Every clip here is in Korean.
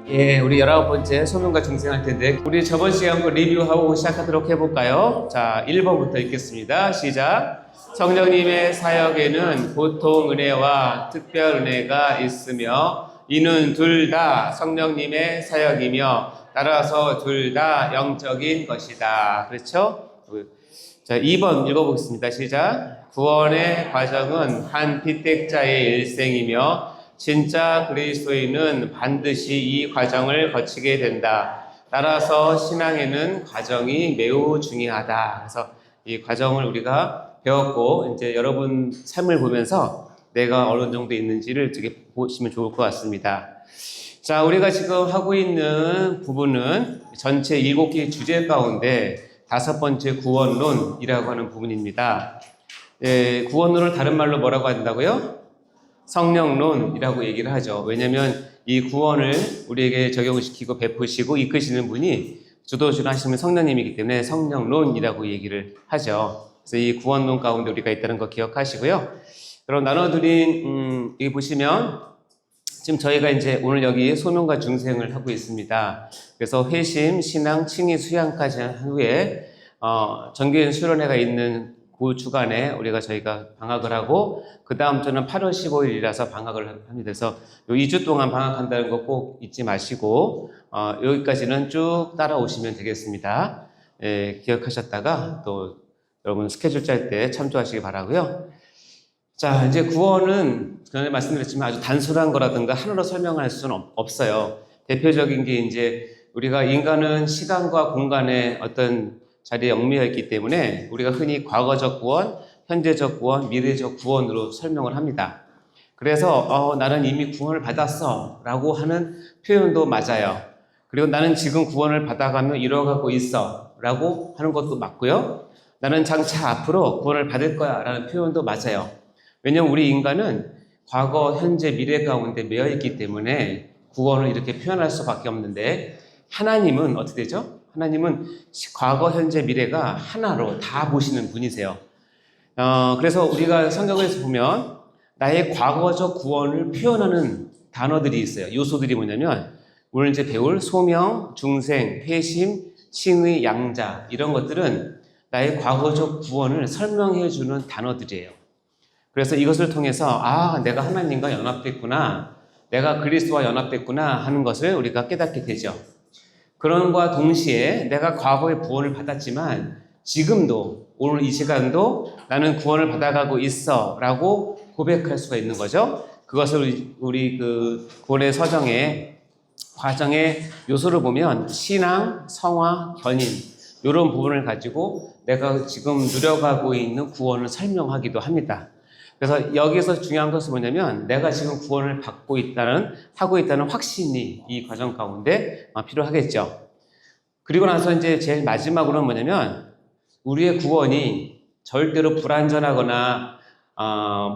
예, 우리 19번째 소명과 중생할 텐데 우리 저번 시간 거 리뷰하고 시작하도록 해볼까요? 자, 1번부터 읽겠습니다. 시작. 성령님의 사역에는 보통 은혜와 특별 은혜가 있으며 이는 둘 다 성령님의 사역이며 따라서 둘 다 영적인 것이다. 그렇죠? 자, 2번 읽어보겠습니다. 시작. 구원의 과정은 한 피택자의 일생이며 진짜 그리스도인은 반드시 이 과정을 거치게 된다. 따라서 신앙에는 과정이 매우 중요하다. 그래서 이 과정을 우리가 배웠고 이제 여러분 삶을 보면서 내가 어느 정도 있는지를 되게 보시면 좋을 것 같습니다. 자, 우리가 지금 하고 있는 부분은 전체 7개 주제 가운데 5번째 구원론이라고 하는 부분입니다. 예, 구원론을 다른 말로 뭐라고 한다고요? 성령론이라고 얘기를 하죠. 왜냐하면 이 구원을 우리에게 적용시키고 베푸시고 이끄시는 분이 주도주를 하시는 성령님이기 때문에 성령론이라고 얘기를 하죠. 그래서 이 구원론 가운데 우리가 있다는 거 기억하시고요. 그럼 나눠드린 여기 보시면 지금 저희가 이제 오늘 여기 소명과 중생을 하고 있습니다. 그래서 회심, 신앙, 칭의, 수양까지 한 후에 정규인 수련회가 있는 그 주간에 저희가 방학을 하고 그 다음 주는 8월 15일이라서 방학을 합니다. 그래서 요 2주 동안 방학한다는 거 꼭 잊지 마시고 여기까지는 쭉 따라오시면 되겠습니다. 예, 기억하셨다가 또 여러분 스케줄 짤 때 참조하시기 바라고요. 자, 이제 구원은 전에 말씀드렸지만 아주 단순한 거라든가 하나로 설명할 수는 없어요. 대표적인 게 이제 우리가 인간은 시간과 공간의 어떤 자리에 얽매여 있기 때문에 우리가 흔히 과거적 구원, 현재적 구원, 미래적 구원으로 설명을 합니다. 그래서 나는 이미 구원을 받았어 라고 하는 표현도 맞아요. 그리고 나는 지금 구원을 받아가며 이뤄가고 있어 라고 하는 것도 맞고요. 나는 장차 앞으로 구원을 받을 거야 라는 표현도 맞아요. 왜냐하면 우리 인간은 과거, 현재, 미래 가운데 매여 있기 때문에 구원을 이렇게 표현할 수밖에 없는데 하나님은 어떻게 되죠? 하나님은 과거, 현재, 미래가 하나로 다 보시는 분이세요. 그래서 우리가 성경에서 보면 나의 과거적 구원을 표현하는 단어들이 있어요. 요소들이 뭐냐면 오늘 이제 배울 소명, 중생, 회심, 칭의, 양자 이런 것들은 나의 과거적 구원을 설명해 주는 단어들이에요. 그래서 이것을 통해서 내가 하나님과 연합됐구나, 내가 그리스도와 연합됐구나 하는 것을 우리가 깨닫게 되죠. 그런과 동시에 내가 과거에 구원을 받았지만 지금도 오늘 이 시간도 나는 구원을 받아가고 있어 라고 고백할 수가 있는 거죠. 그것을 우리 그 구원의 서정의 과정의 요소를 보면 신앙, 성화, 견인 이런 부분을 가지고 내가 지금 누려가고 있는 구원을 설명하기도 합니다. 그래서 여기서 중요한 것은 뭐냐면 내가 지금 구원을 하고 있다는 확신이 이 과정 가운데 필요하겠죠. 그리고 나서 이제 제일 마지막으로는 뭐냐면 우리의 구원이 절대로 불완전하거나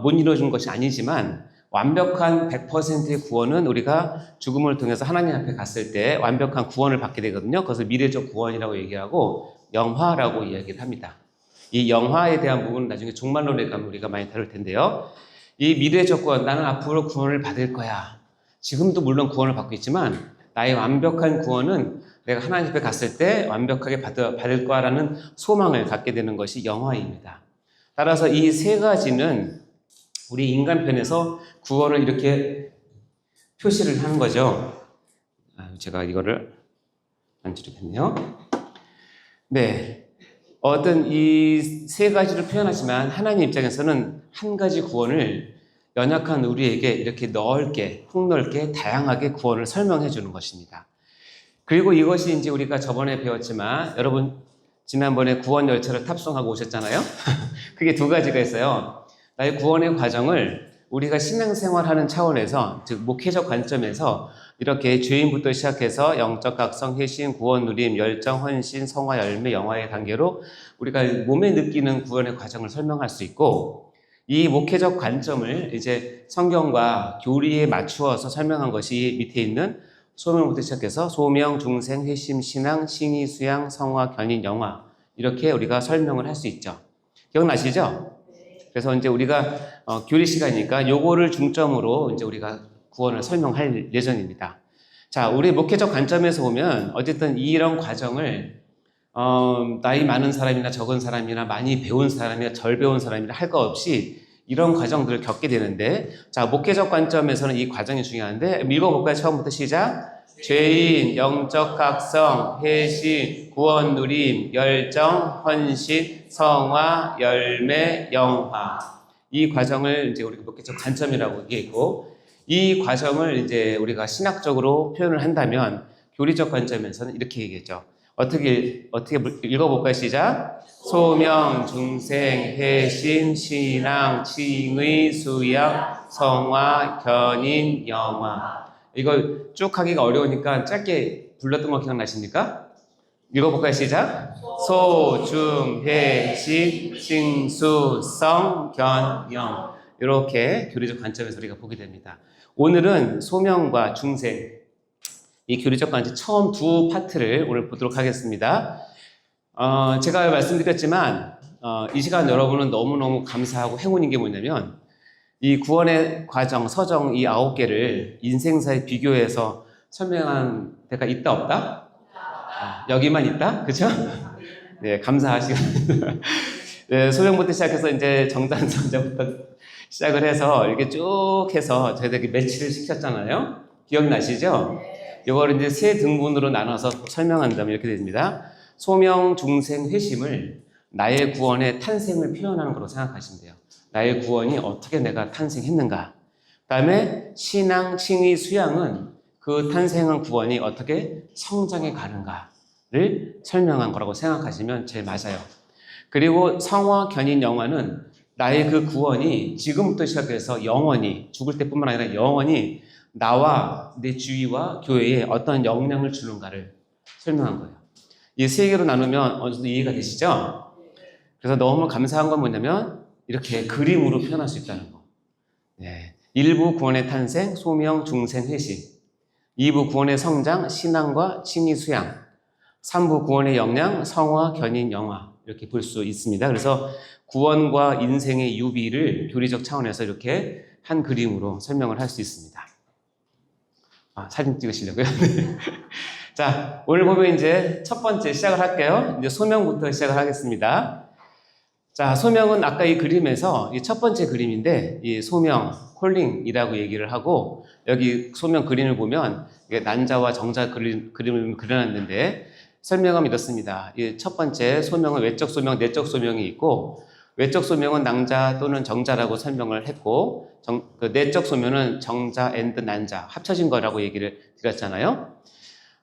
못 이루어진 것이 아니지만 완벽한 100%의 구원은 우리가 죽음을 통해서 하나님 앞에 갔을 때 완벽한 구원을 받게 되거든요. 그것을 미래적 구원이라고 얘기하고 영화라고 이야기를 합니다. 이 영화에 대한 부분은 나중에 종말론에 가면 우리가 많이 다룰 텐데요. 이 미래적 구원, 나는 앞으로 구원을 받을 거야. 지금도 물론 구원을 받고 있지만 나의 완벽한 구원은 내가 하나님 앞에 갔을 때 완벽하게 받을 거라는 소망을 갖게 되는 것이 영화입니다. 따라서 이 세 가지는 우리 인간편에서 구원을 이렇게 표시를 하는 거죠. 제가 이거를 안 줄이겠네요. 네. 어떤 이 세 가지를 표현하지만 하나님 입장에서는 한 가지 구원을 연약한 우리에게 이렇게 넓게, 폭넓게, 다양하게 구원을 설명해 주는 것입니다. 그리고 이것이 이제 우리가 저번에 배웠지만 여러분 지난번에 구원 열차를 탑승하고 오셨잖아요. 그게 두 가지가 있어요. 나의 구원의 과정을 우리가 신앙생활하는 차원에서 즉 목회적 관점에서 이렇게 죄인부터 시작해서 영적 각성, 회심, 구원 누림, 열정, 헌신, 성화, 열매, 영화의 단계로 우리가 몸에 느끼는 구원의 과정을 설명할 수 있고 이 목회적 관점을 이제 성경과 교리에 맞추어서 설명한 것이 밑에 있는 소명부터 시작해서 소명, 중생, 회심, 신앙, 칭의, 수양, 성화, 견인, 영화 이렇게 우리가 설명을 할 수 있죠. 기억나시죠? 그래서 이제 우리가 교리 시간이니까 요거를 중점으로 이제 우리가 구원을 설명할 예정입니다. 자, 우리 목회적 관점에서 보면 어쨌든 이런 과정을 나이 많은 사람이나 적은 사람이나 많이 배운 사람이나 덜 배운 사람이나 할 거 없이 이런 과정들을 겪게 되는데, 자, 목회적 관점에서는 이 과정이 중요한데, 읽어볼까요? 처음부터 시작. 죄인, 영적 각성, 회심, 구원 누림, 열정, 헌신, 성화, 열매, 영화. 이 과정을 이제 우리가 목회적 관점이라고 얘기했고, 이 과정을 이제 우리가 신학적으로 표현을 한다면 교리적 관점에서는 이렇게 얘기했죠. 어떻게 읽어볼까요? 시작. 소명, 중생, 회심, 신앙, 칭의, 수양, 성화, 견인, 영화. 이거 쭉 하기가 어려우니까 짧게 불렀던 거 기억나십니까? 읽어볼까요? 시작. 소, 중, 회, 시, 칭수, 성, 견, 영. 이렇게 교리적 관점에서 우리가 보게 됩니다. 오늘은 소명과 중생, 이 교리적 관점 처음 두 파트를 오늘 보도록 하겠습니다. 제가 말씀드렸지만 이 시간 여러분은 너무너무 감사하고 행운인 게 뭐냐면 이 구원의 과정, 서정 이 9개를 인생사에 비교해서 설명한 데가 있다 없다? 여기만 있다? 그죠? 네, 감사하시고 네, 소명부터 시작해서 이제 정단성자부터 시작을 해서 이렇게 쭉 해서 저희들이 매치를 시켰잖아요. 기억나시죠? 이걸 이제 세 등분으로 나눠서 설명한다면 이렇게 됩니다. 소명, 중생, 회심을 나의 구원의 탄생을 표현하는 걸로 생각하시면 돼요. 나의 구원이 어떻게 내가 탄생했는가. 그 다음에 신앙, 칭의, 수양은 그 탄생한 구원이 어떻게 성장해 가는가를 설명한 거라고 생각하시면 제일 맞아요. 그리고 성화, 견인, 영화는 나의 그 구원이 지금부터 시작해서 영원히, 죽을 때뿐만 아니라 영원히 나와 내 주위와 교회에 어떤 영향을 주는가를 설명한 거예요. 이 세 개로 나누면 어느 정도 이해가 되시죠? 그래서 너무 감사한 건 뭐냐면 이렇게 그림으로 표현할 수 있다는 거. 네. 1부 구원의 탄생, 소명, 중생, 회심. 2부 구원의 성장, 신앙과 칭의, 수양. 3부 구원의 역량, 성화, 견인, 영화. 이렇게 볼 수 있습니다. 그래서 구원과 인생의 유비를 교리적 차원에서 이렇게 한 그림으로 설명을 할 수 있습니다. 사진 찍으시려고요? 자, 오늘 보면 이제 첫 번째 시작을 할게요. 이제 소명부터 시작을 하겠습니다. 자, 소명은 아까 이 그림에서 이 첫 번째 그림인데, 이 소명, 콜링이라고 얘기를 하고, 여기 소명 그림을 보면 난자와 정자 그림을 그려놨는데, 설명은 이렇습니다. 이 첫 번째 소명은 외적 소명, 내적 소명이 있고, 외적 소명은 낭자 또는 정자라고 설명을 했고, 그 내적 소명은 정자 앤드 난자 합쳐진 거라고 얘기를 드렸잖아요.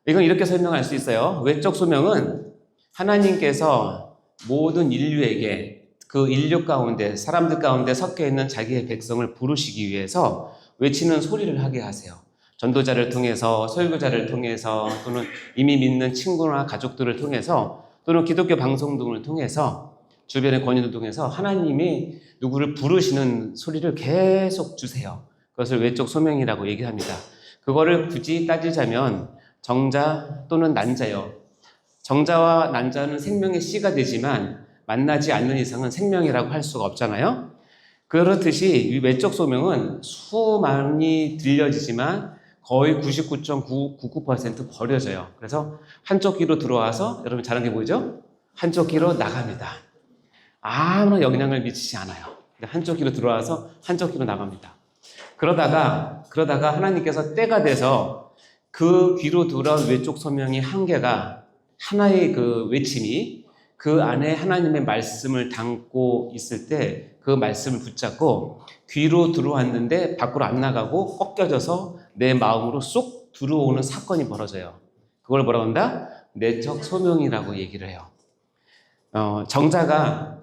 이건 이렇게 설명할 수 있어요. 외적 소명은 하나님께서 모든 인류에게 그 인류 가운데 사람들 가운데 섞여 있는 자기의 백성을 부르시기 위해서 외치는 소리를 하게 하세요. 전도자를 통해서, 설교자를 통해서, 또는 이미 믿는 친구나 가족들을 통해서, 또는 기독교 방송 등을 통해서, 주변의 권위를 통해서 하나님이 누구를 부르시는 소리를 계속 주세요. 그것을 외적 소명이라고 얘기합니다. 그거를 굳이 따지자면 정자 또는 난자요. 정자와 난자는 생명의 씨가 되지만 만나지 않는 이상은 생명이라고 할 수가 없잖아요. 그렇듯이 이 외적 소명은 수많이 들려지지만 거의 99.99% 버려져요. 그래서 한쪽 귀로 들어와서 여러분 잘하는 게 뭐죠? 한쪽 귀로 나갑니다. 아무런 영향을 미치지 않아요. 한쪽 귀로 들어와서 한쪽 귀로 나갑니다. 그러다가 하나님께서 때가 돼서 그 귀로 들어온 외적 소명의 한계가 하나의 그 외침이 그 안에 하나님의 말씀을 담고 있을 때 그 말씀을 붙잡고 귀로 들어왔는데 밖으로 안 나가고 꺾여져서 내 마음으로 쏙 들어오는 사건이 벌어져요. 그걸 뭐라고 한다? 내적 소명이라고 얘기를 해요. 정자가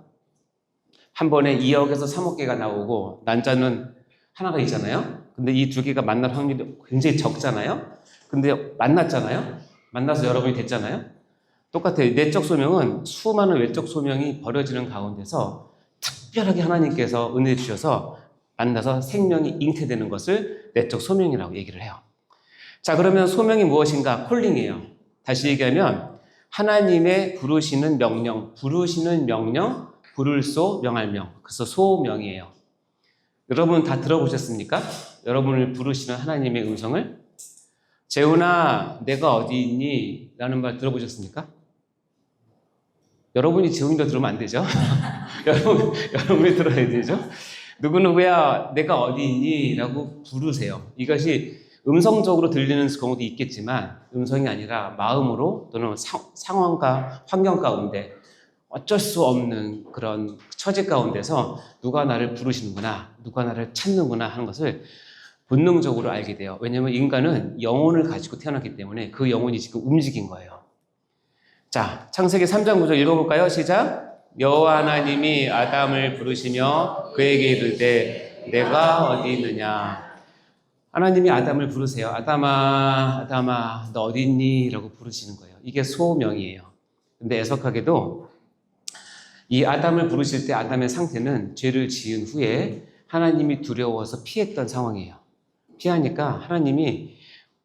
한 번에 2억에서 3억 개가 나오고 난자는 하나가 있잖아요. 근데 이 두 개가 만날 확률이 굉장히 적잖아요. 근데 만났잖아요. 만나서 여러분이 됐잖아요. 똑같아요. 내적 소명은 수많은 외적 소명이 벌어지는 가운데서 특별하게 하나님께서 은혜 주셔서 만나서 생명이 잉태되는 것을 내적 소명이라고 얘기를 해요. 자, 그러면 소명이 무엇인가? 콜링이에요. 다시 얘기하면 하나님의 부르시는 명령, 부를소, 명할명. 그래서 소명이에요. 여러분 다 들어보셨습니까? 여러분을 부르시는 하나님의 음성을? 재훈아, 내가 어디 있니? 라는 말 들어보셨습니까? 여러분이 재훈이가 들으면 안 되죠? 여러분이 들어야 되죠? 누구누구야, 내가 어디 있니? 라고 부르세요. 이것이 음성적으로 들리는 경우도 있겠지만 음성이 아니라 마음으로 또는 상황과 환경 가운데 어쩔 수 없는 그런 처지 가운데서 누가 나를 부르시는구나, 누가 나를 찾는구나 하는 것을 본능적으로 알게 돼요. 왜냐하면 인간은 영혼을 가지고 태어났기 때문에 그 영혼이 지금 움직인 거예요. 자, 창세기 3장 9절 읽어볼까요? 시작. 여호와 하나님이 아담을 부르시며 그에게 이르되 내가 어디 있느냐. 하나님이 아담을 부르세요. 아담아, 아담아, 너 어디 있니? 라고 부르시는 거예요. 이게 소명이에요. 근데 애석하게도 이 아담을 부르실 때 아담의 상태는 죄를 지은 후에 하나님이 두려워서 피했던 상황이에요. 피하니까 하나님이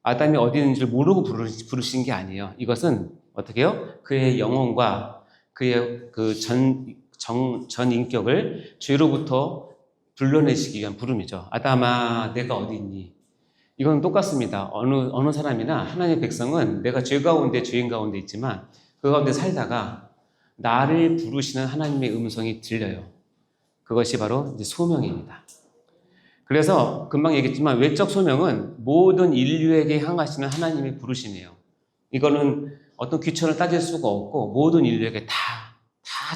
아담이 어디 있는지를 모르고 부르신 게 아니에요. 이것은 어떻게 해요? 그의 영혼과 그의 그 전 인격을 죄로부터 불러내시기 위한 부름이죠. 아담아, 내가 어디 있니? 이건 똑같습니다. 어느 사람이나 하나님의 백성은 내가 죄 가운데 죄인 가운데 있지만 그 가운데 살다가 나를 부르시는 하나님의 음성이 들려요. 그것이 바로 이제 소명입니다. 그래서 금방 얘기했지만 외적 소명은 모든 인류에게 향하시는 하나님의 부르심이에요. 이거는 어떤 귀천을 따질 수가 없고 모든 인류에게 다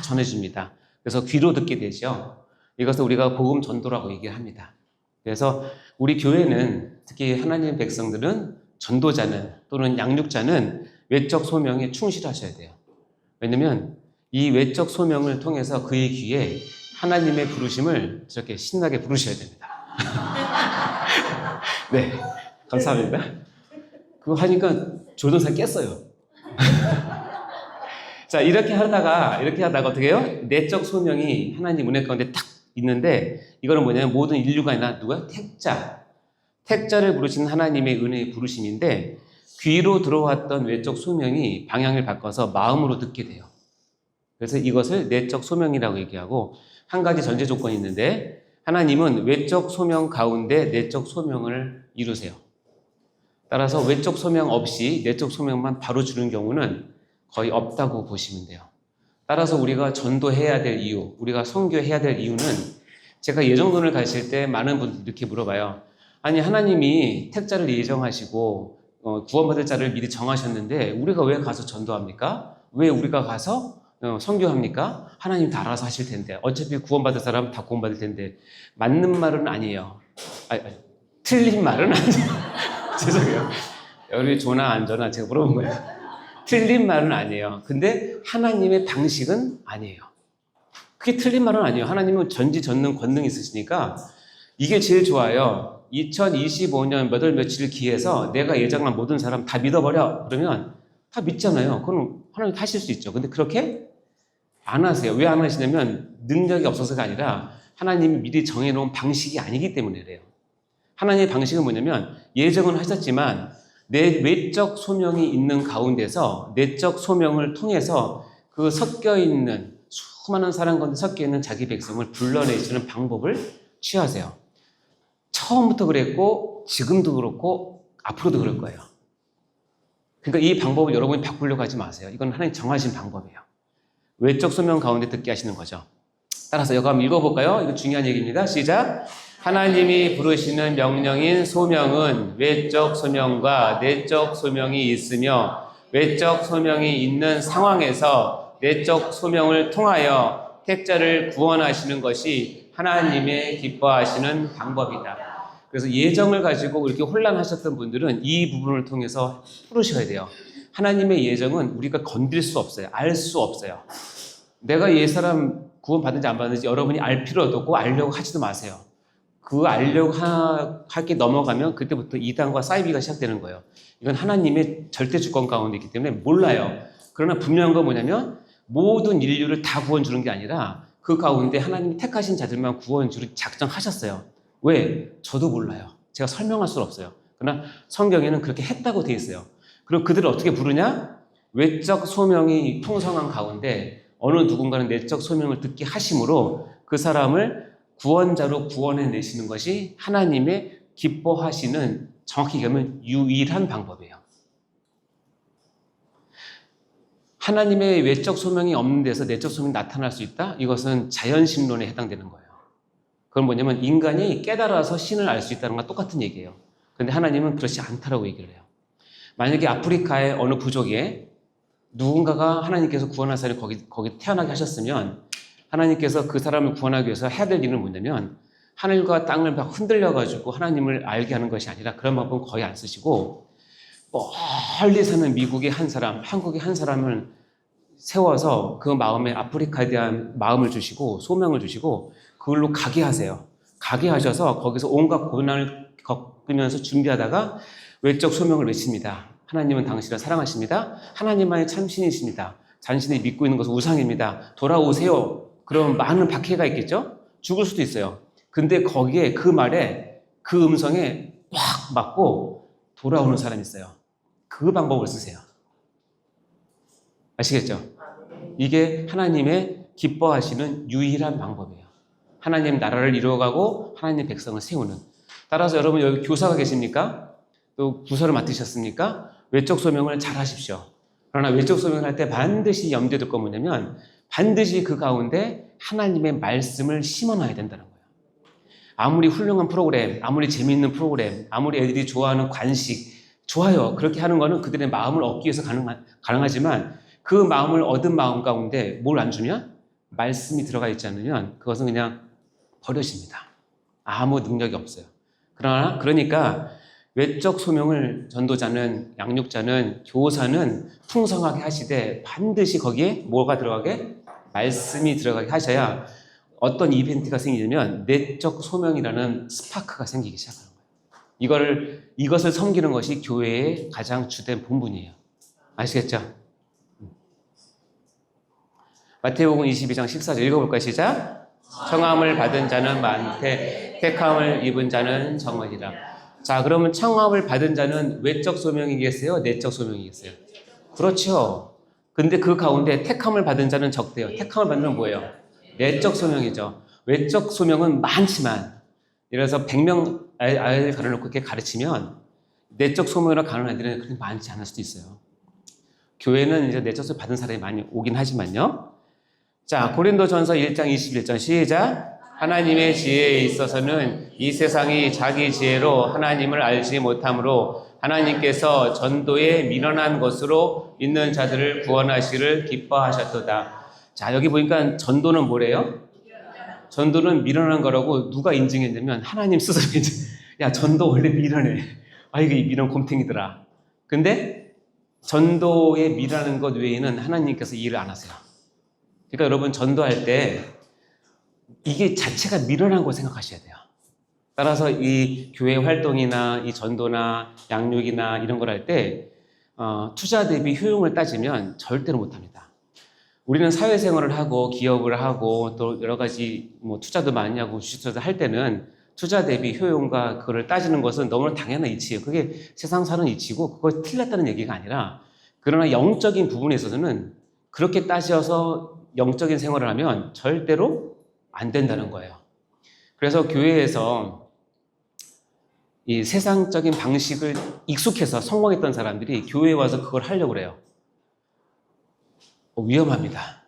전해줍니다. 그래서 귀로 듣게 되죠. 이것을 우리가 복음 전도라고 얘기합니다. 그래서 우리 교회는 특히 하나님의 백성들은 전도자는 또는 양육자는 외적 소명에 충실하셔야 돼요. 왜냐하면 이 외적 소명을 통해서 그의 귀에 하나님의 부르심을 저렇게 신나게 부르셔야 됩니다. 네, 감사합니다. 그거 하니까 조동사 깼어요. 자, 이렇게 하다가 어떻게 해요? 내적 소명이 하나님 은혜 가운데 딱 있는데 이거는 뭐냐면 모든 인류가 아니라 누가? 택자를 부르시는 하나님의 은혜의 부르심인데 귀로 들어왔던 외적 소명이 방향을 바꿔서 마음으로 듣게 돼요. 그래서 이것을 내적 소명이라고 얘기하고 한 가지 전제 조건이 있는데 하나님은 외적 소명 가운데 내적 소명을 이루세요. 따라서 외적 소명 없이 내적 소명만 바로 주는 경우는 거의 없다고 보시면 돼요. 따라서 우리가 전도해야 될 이유, 우리가 선교해야 될 이유는 제가 예정론을 가르칠 때 많은 분들이 이렇게 물어봐요. 아니 하나님이 택자를 예정하시고 구원받을 자를 미리 정하셨는데 우리가 왜 가서 전도합니까? 왜 우리가 가서 선교합니까? 하나님 다 알아서 하실 텐데 어차피 구원받을 사람 다 구원받을 텐데 맞는 말은 아니에요. 틀린 말은 아니에요. 죄송해요. 여기 조나 안 조나 제가 물어본 거예요. 틀린 말은 아니에요. 근데 하나님의 방식은 아니에요. 그게 틀린 말은 아니에요. 하나님은 전지전능 권능이 있으시니까 이게 제일 좋아요. 2025년 몇 월 며칠 기해서 내가 예정한 모든 사람 다 믿어버려. 그러면 다 믿잖아요. 그럼 하나님 하실 수 있죠. 근데 그렇게 안 하세요. 왜 안 하시냐면 능력이 없어서가 아니라 하나님이 미리 정해놓은 방식이 아니기 때문에 그래요. 하나님의 방식은 뭐냐면 예정은 하셨지만 내 외적 소명이 있는 가운데서 내적 소명을 통해서 그 섞여있는 수많은 사람 가운데 섞여있는 자기 백성을 불러내시는 방법을 취하세요. 처음부터 그랬고 지금도 그렇고 앞으로도 그럴 거예요. 그러니까 이 방법을 여러분이 바꾸려고 하지 마세요. 이건 하나님 정하신 방법이에요. 외적 소명 가운데 듣게 하시는 거죠. 따라서 이거 한번 읽어볼까요? 이거 중요한 얘기입니다. 시작. 하나님이 부르시는 명령인 소명은 외적 소명과 내적 소명이 있으며 외적 소명이 있는 상황에서 내적 소명을 통하여 택자를 구원하시는 것이 하나님의 기뻐하시는 방법이다. 그래서 예정을 가지고 이렇게 혼란하셨던 분들은 이 부분을 통해서 풀으셔야 돼요. 하나님의 예정은 우리가 건들 수 없어요. 알 수 없어요. 내가 이 사람 구원 받는지 안 받는지 여러분이 알 필요도 없고 알려고 하지도 마세요. 그 알려고 할 게 넘어가면 그때부터 이단과 사이비가 시작되는 거예요. 이건 하나님의 절대 주권 가운데 있기 때문에 몰라요. 그러나 분명한 건 뭐냐면 모든 인류를 다 구원 주는 게 아니라 그 가운데 하나님이 택하신 자들만 구원 주를 작정하셨어요. 왜? 저도 몰라요. 제가 설명할 수는 없어요. 그러나 성경에는 그렇게 했다고 되어 있어요. 그럼 그들을 어떻게 부르냐? 외적 소명이 풍성한 가운데 어느 누군가는 내적 소명을 듣게 하심으로 그 사람을 구원자로 구원해내시는 것이 하나님의 기뻐하시는 정확히 얘기하면 유일한 방법이에요. 하나님의 외적 소명이 없는 데서 내적 소명이 나타날 수 있다? 이것은 자연심론에 해당되는 거예요. 그건 뭐냐면 인간이 깨달아서 신을 알 수 있다는 것과 똑같은 얘기예요. 그런데 하나님은 그렇지 않다라고 얘기를 해요. 만약에 아프리카의 어느 부족에 누군가가 하나님께서 구원할 사람이 거기 태어나게 하셨으면 하나님께서 그 사람을 구원하기 위해서 해야 될 일은 뭐냐면 하늘과 땅을 막 흔들려가지고 하나님을 알게 하는 것이 아니라 그런 방법은 거의 안 쓰시고 멀리 사는 미국의 한 사람, 한국의 한 사람을 세워서 그 마음에 아프리카에 대한 마음을 주시고 소명을 주시고 그걸로 가게 하세요. 가게 하셔서 거기서 온갖 고난을 겪으면서 준비하다가 외적 소명을 외칩니다. 하나님은 당신을 사랑하십니다. 하나님만이 참신이십니다. 당신이 믿고 있는 것은 우상입니다. 돌아오세요. 그럼 많은 박해가 있겠죠? 죽을 수도 있어요. 근데 거기에 그 말에 그 음성에 확 맞고 돌아오는 사람이 있어요. 그 방법을 쓰세요. 아시겠죠? 이게 하나님의 기뻐하시는 유일한 방법이에요. 하나님 나라를 이루어가고 하나님 백성을 세우는. 따라서 여러분 여기 교사가 계십니까? 또 부서를 맡으셨습니까? 외적 소명을 잘 하십시오. 그러나 외적 소명을 할 때 반드시 염두에 둘 건 뭐냐면 반드시 그 가운데 하나님의 말씀을 심어놔야 된다는 거예요. 아무리 훌륭한 프로그램, 아무리 재미있는 프로그램, 아무리 애들이 좋아하는 관식, 좋아요. 그렇게 하는 거는 그들의 마음을 얻기 위해서 가능하지만 그 마음을 얻은 마음 가운데 뭘 안 주면? 말씀이 들어가 있지 않으면 그것은 그냥 버려집니다. 아무 능력이 없어요. 그러니까 외적 소명을 전도자는, 양육자는, 교사는 풍성하게 하시되 반드시 거기에 뭐가 들어가게? 말씀이 들어가게 하셔야 어떤 이벤트가 생기면 내적 소명이라는 스파크가 생기기 시작하는 거예요. 이것을 섬기는 것이 교회의 가장 주된 본분이에요. 아시겠죠? 마태복음 22장 14절 읽어볼까요? 시작. 청함을 받은 자는 많되 택함을 입은 자는 적으리라. 자, 그러면 청함을 받은 자는 외적 소명이겠어요? 내적 소명이겠어요? 그렇죠. 근데 그 가운데 택함을 받은 자는 적대요. 택함을 받는 건 뭐예요? 내적 소명이죠. 외적 소명은 많지만 예를 들어서 100명 아이를 가려놓고 이렇게 가르치면 내적 소명으로 가는 아이들은 그렇게 많지 않을 수도 있어요. 교회는 이제 내적 소명 받은 사람이 많이 오긴 하지만요. 자, 고린도전서 1장 21절 시작. 하나님의 지혜에 있어서는 이 세상이 자기 지혜로 하나님을 알지 못하므로 하나님께서 전도에 미련한 것으로 있는 자들을 구원하시를 기뻐하셨도다. 자, 여기 보니까 전도는 뭐래요? 전도는 미련한 거라고 누가 인증했냐면 하나님 스스로 인증. 야, 전도 원래 미련해. 아이고, 이 미련 곰탱이더라. 근데 전도에 미련한 것 외에는 하나님께서 일을 안 하세요. 그러니까 여러분 전도할 때 이게 자체가 미련한 거 생각하셔야 돼요. 따라서 이 교회 활동이나 이 전도나 양육이나 이런 걸 할 때 투자 대비 효용을 따지면 절대로 못합니다. 우리는 사회생활을 하고 기업을 하고 또 여러 가지 뭐 투자도 많이 하고 주식투자도 할 때는 투자 대비 효용과 그거를 따지는 것은 너무나 당연한 이치예요. 그게 세상 사는 이치고 그거 틀렸다는 얘기가 아니라 그러나 영적인 부분에 있어서는 그렇게 따져서 영적인 생활을 하면 절대로 안 된다는 거예요. 그래서 교회에서 이 세상적인 방식을 익숙해서 성공했던 사람들이 교회에 와서 그걸 하려고 그래요. 위험합니다.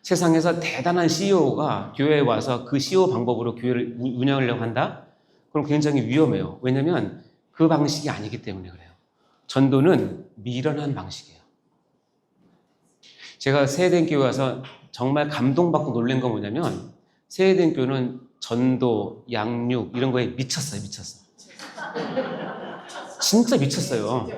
세상에서 대단한 CEO가 교회에 와서 그 CEO 방법으로 교회를 운영하려고 한다? 그럼 굉장히 위험해요. 왜냐하면 그 방식이 아니기 때문에 그래요. 전도는 미련한 방식이에요. 제가 세대교회 와서 정말 감동받고 놀란 건 뭐냐면 세대교회는 전도, 양육 이런 거에 미쳤어요. 진짜 미쳤어요.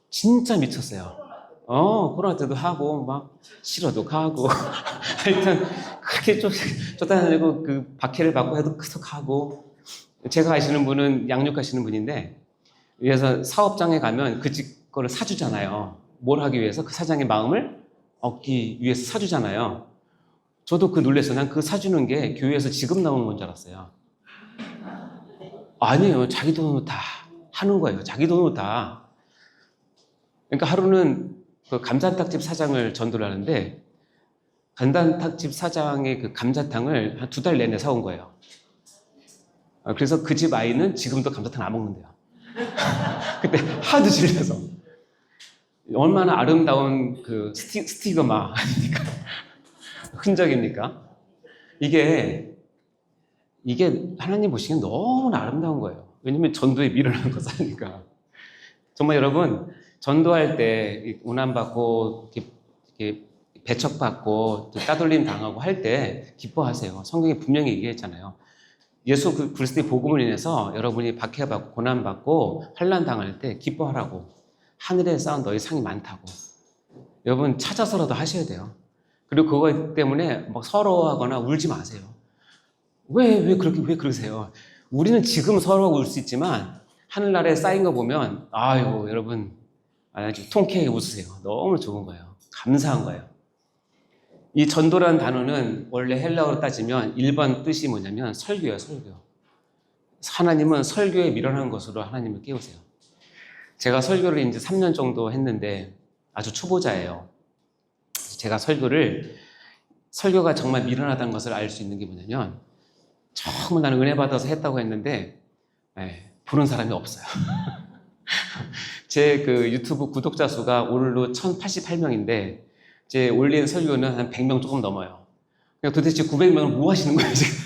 진짜 미쳤어요. 코로나 때도 하고 막 싫어도 가고 하여튼 그렇게 쫓아다니고 그 박해를 받고 해도 계속 하고. 제가 아시는 분은 양육하시는 분인데 그래서 사업장에 가면 그 집 거를 사주잖아요. 뭘 하기 위해서? 그 사장의 마음을 얻기 위해서 사주잖아요. 저도 그 놀라서 난 그 사주는 게 교회에서 지금 나오는 건 줄 알았어요. 아니에요. 자기 돈으로 다 하는 거예요. 자기 돈으로 다. 그러니까 하루는 그 감자탕집 사장을 전도를 하는데 감자탕집 사장의 그 감자탕을 한 2달 내내 사온 거예요. 그래서 그 집 아이는 지금도 감자탕 안 먹는데요. 그때 하도 질려서. 얼마나 아름다운 그 스티그마 아닙니까? 흔적입니까? 이게 하나님 보시기엔 너무나 아름다운 거예요. 왜냐면 전도에 미련한 거 사니까. 정말 여러분, 전도할 때 고난받고 이렇게 배척받고 따돌림 당하고 할 때 기뻐하세요. 성경에 분명히 얘기했잖아요. 예수 그리스도의 복음을 인해서 여러분이 박해받고 고난받고 환난 당할 때 기뻐하라고. 하늘에 쌓은 너희 상이 많다고. 여러분 찾아서라도 하셔야 돼요. 그리고 그거 때문에 막 서러워하거나 울지 마세요. 왜 그러세요? 우리는 지금 서러워 울 수 있지만 하늘나라에 쌓인 거 보면 아이고 여러분 아주 통쾌하게 웃으세요. 너무 좋은 거예요. 감사한 거예요. 이 전도라는 단어는 원래 헬라어로 따지면 1번 뜻이 뭐냐면 설교예요. 설교. 하나님은 설교에 미련한 것으로 하나님을 깨우세요. 제가 설교를 이제 3년 정도 했는데 아주 초보자예요. 제가 설교가 정말 미련하다는 것을 알 수 있는 게 뭐냐면 정말 나는 은혜 받아서 했다고 했는데 보는 사람이 없어요. 제 그 유튜브 구독자 수가 오늘로 1088명인데 제 올린 설교는 한 100명 조금 넘어요. 그러니까 도대체 900명은 뭐 하시는 거예요 지금?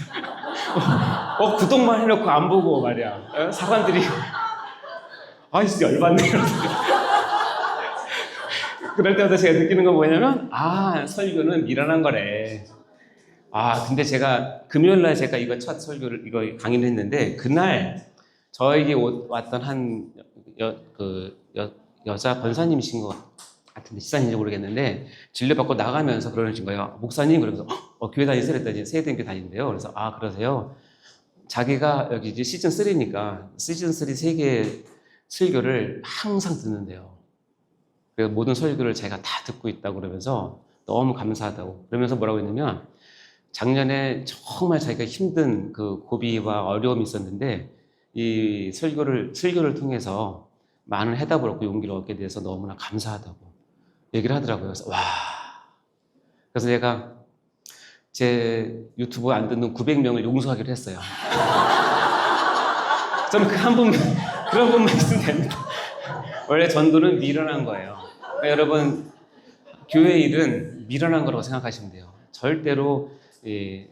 구독만 해놓고 안 보고 말이야. 사람들이 진짜 열받네. 그럴 때마다 제가 느끼는 건 뭐냐면 설교는 미련한 거래. 근데 제가 금요일날 제가 이거 첫 설교를 이거 강의를 했는데 그날 저에게 왔던 한 여자 권사님이신 것 같은데 시사님인지 모르겠는데 진료받고 나가면서 그러신 거예요. 목사님 그러면서 교회 다니세요? 그랬더니 세대교회 다니는데요. 그래서 그러세요? 자기가 여기 이제 시즌 3니까 시즌 3 세계 설교를 항상 듣는데요. 그래서 모든 설교를 제가 다 듣고 있다고 그러면서 너무 감사하다고 그러면서 뭐라고 했냐면 작년에 정말 자기가 힘든 그 고비와 어려움이 있었는데 이 설교를 통해서 많은 해답을 얻고 용기를 얻게 돼서 너무나 감사하다고 얘기를 하더라고요. 그래서 그래서 제가 제 유튜브 안 듣는 900명을 용서하기로 했어요. 저는 그런 분만 있으면 됩니다. 원래 전도는 미련한 거예요. 그러니까 여러분 교회 일은 미련한 거라고 생각하시면 돼요. 절대로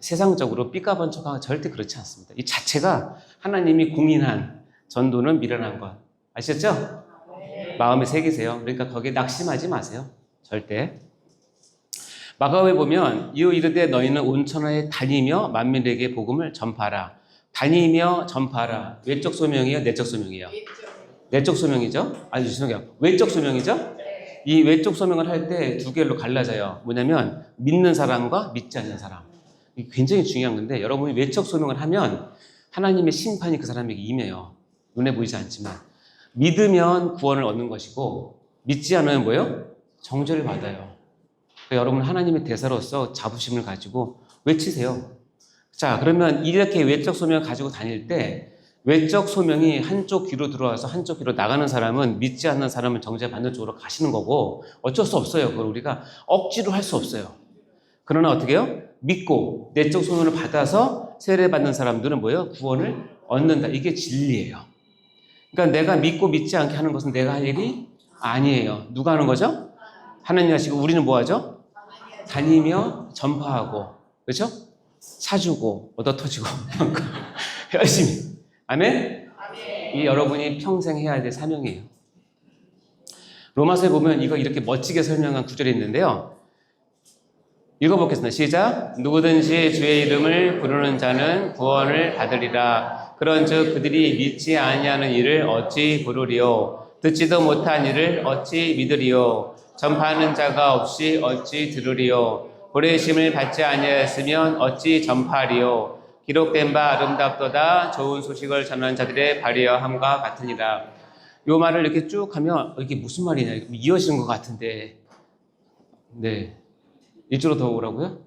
세상적으로 삐까번 척하고 절대 그렇지 않습니다. 이 자체가 하나님이 공인한 전도는 미련한 것. 아시겠죠? 네. 마음에 새기세요. 그러니까 거기에 낙심하지 마세요. 절대. 마가복음에 보면 이어 이르되 너희는 온 천하에 다니며 만민에게 복음을 전파하라. 다니며 전파하라. 외적 소명이에요? 내적 소명이에요? 내적 소명이죠? 죄송해요. 외적 소명이죠? 이 외적 소명을 할 때 두 개로 갈라져요. 뭐냐면 믿는 사람과 믿지 않는 사람. 이게 굉장히 중요한 건데 여러분이 외적 소명을 하면 하나님의 심판이 그 사람에게 임해요. 눈에 보이지 않지만. 믿으면 구원을 얻는 것이고 믿지 않으면 뭐예요? 정죄를 받아요. 그러니까 여러분 하나님의 대사로서 자부심을 가지고 외치세요. 자, 그러면 이렇게 외적 소명을 가지고 다닐 때 외적 소명이 한쪽 귀로 들어와서 한쪽 귀로 나가는 사람은 믿지 않는 사람은 정죄받는 쪽으로 가시는 거고 어쩔 수 없어요. 그걸 우리가 억지로 할 수 없어요. 그러나 어떻게 해요? 믿고 내적 소명을 받아서 세례받는 사람들은 뭐예요? 구원을 얻는다. 이게 진리예요. 그러니까 내가 믿고 믿지 않게 하는 것은 내가 할 일이 아니에요. 누가 하는 거죠? 하나님 하시고 우리는 뭐 하죠? 다니며 전파하고 그렇죠? 사주고 얻어터지고 열심히 아멘? 이 여러분이 평생 해야 될 사명이에요. 로마서에 보면 이거 이렇게 멋지게 설명한 구절이 있는데요. 읽어보겠습니다. 시작. 누구든지 주의 이름을 부르는 자는 구원을 받으리라. 그런즉 그들이 믿지 아니하는 일을 어찌 부르리요? 듣지도 못한 일을 어찌 믿으리요? 전파하는 자가 없이 어찌 들으리요? 보내심을 받지 아니하였으면 어찌 전파하리요? 기록된 바 아름답도다 좋은 소식을 전하는 자들의 발휘함과 같으니라. 요 말을 이렇게 쭉 하면 이게 무슨 말이냐 이어지는 것 같은데 네 일주로 더 오라고요?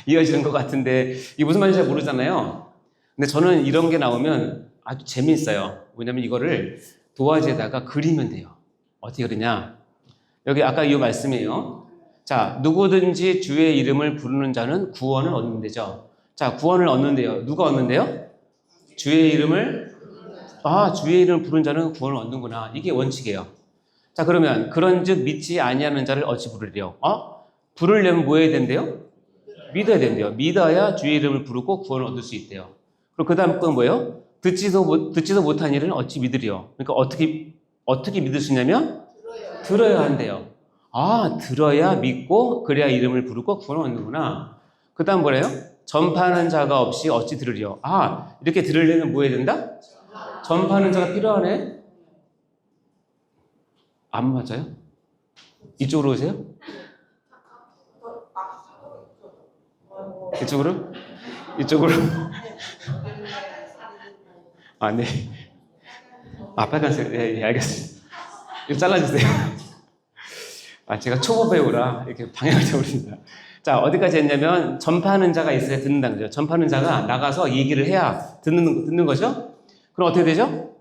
이어지는 것 같은데 이게 무슨 말인지 잘 모르잖아요. 근데 저는 이런 게 나오면 아주 재미있어요. 왜냐면 이거를 도화지에다가 그리면 돼요. 어떻게 그러냐 여기 아까 이 말씀이에요. 자, 누구든지 주의 이름을 부르는 자는 구원을 얻는 데죠. 자, 구원을 얻는데요. 누가 얻는데요? 주의 이름을 아, 주의 이름을 부른 자는 구원을 얻는구나. 이게 원칙이에요. 자, 그러면 그런즉 믿지 아니하는 자를 어찌 부르리요? 부르려면 뭐 해야 된대요? 믿어야 된대요. 믿어야 주의 이름을 부르고 구원을 얻을 수 있대요. 그럼 그 다음 건 뭐예요? 듣지도 못한 일은 어찌 믿으리요? 그러니까 어떻게 믿을 수 있냐면 들어야 한대요. 아, 들어야 믿고 그래야 이름을 부르고 구원을 얻는구나. 그 다음 뭐래요? 전파하는 자가 없이 어찌 들으리요? 아, 이렇게 들으려면 뭐 해야 된다? 전파하는 자가 필요하네? 안 맞아요? 이쪽으로 오세요? 이쪽으로? 이쪽으로? 아, 네. 빨간색. 네, 알겠습니다. 이거 잘라주세요. 제가 초보 배우라 이렇게 방향을 잡으십니다. 자, 어디까지 했냐면 전파하는 자가 있어야 듣는다는 거죠. 전파하는 자가 나가서 얘기를 해야 듣는 거죠. 그럼 어떻게 되죠?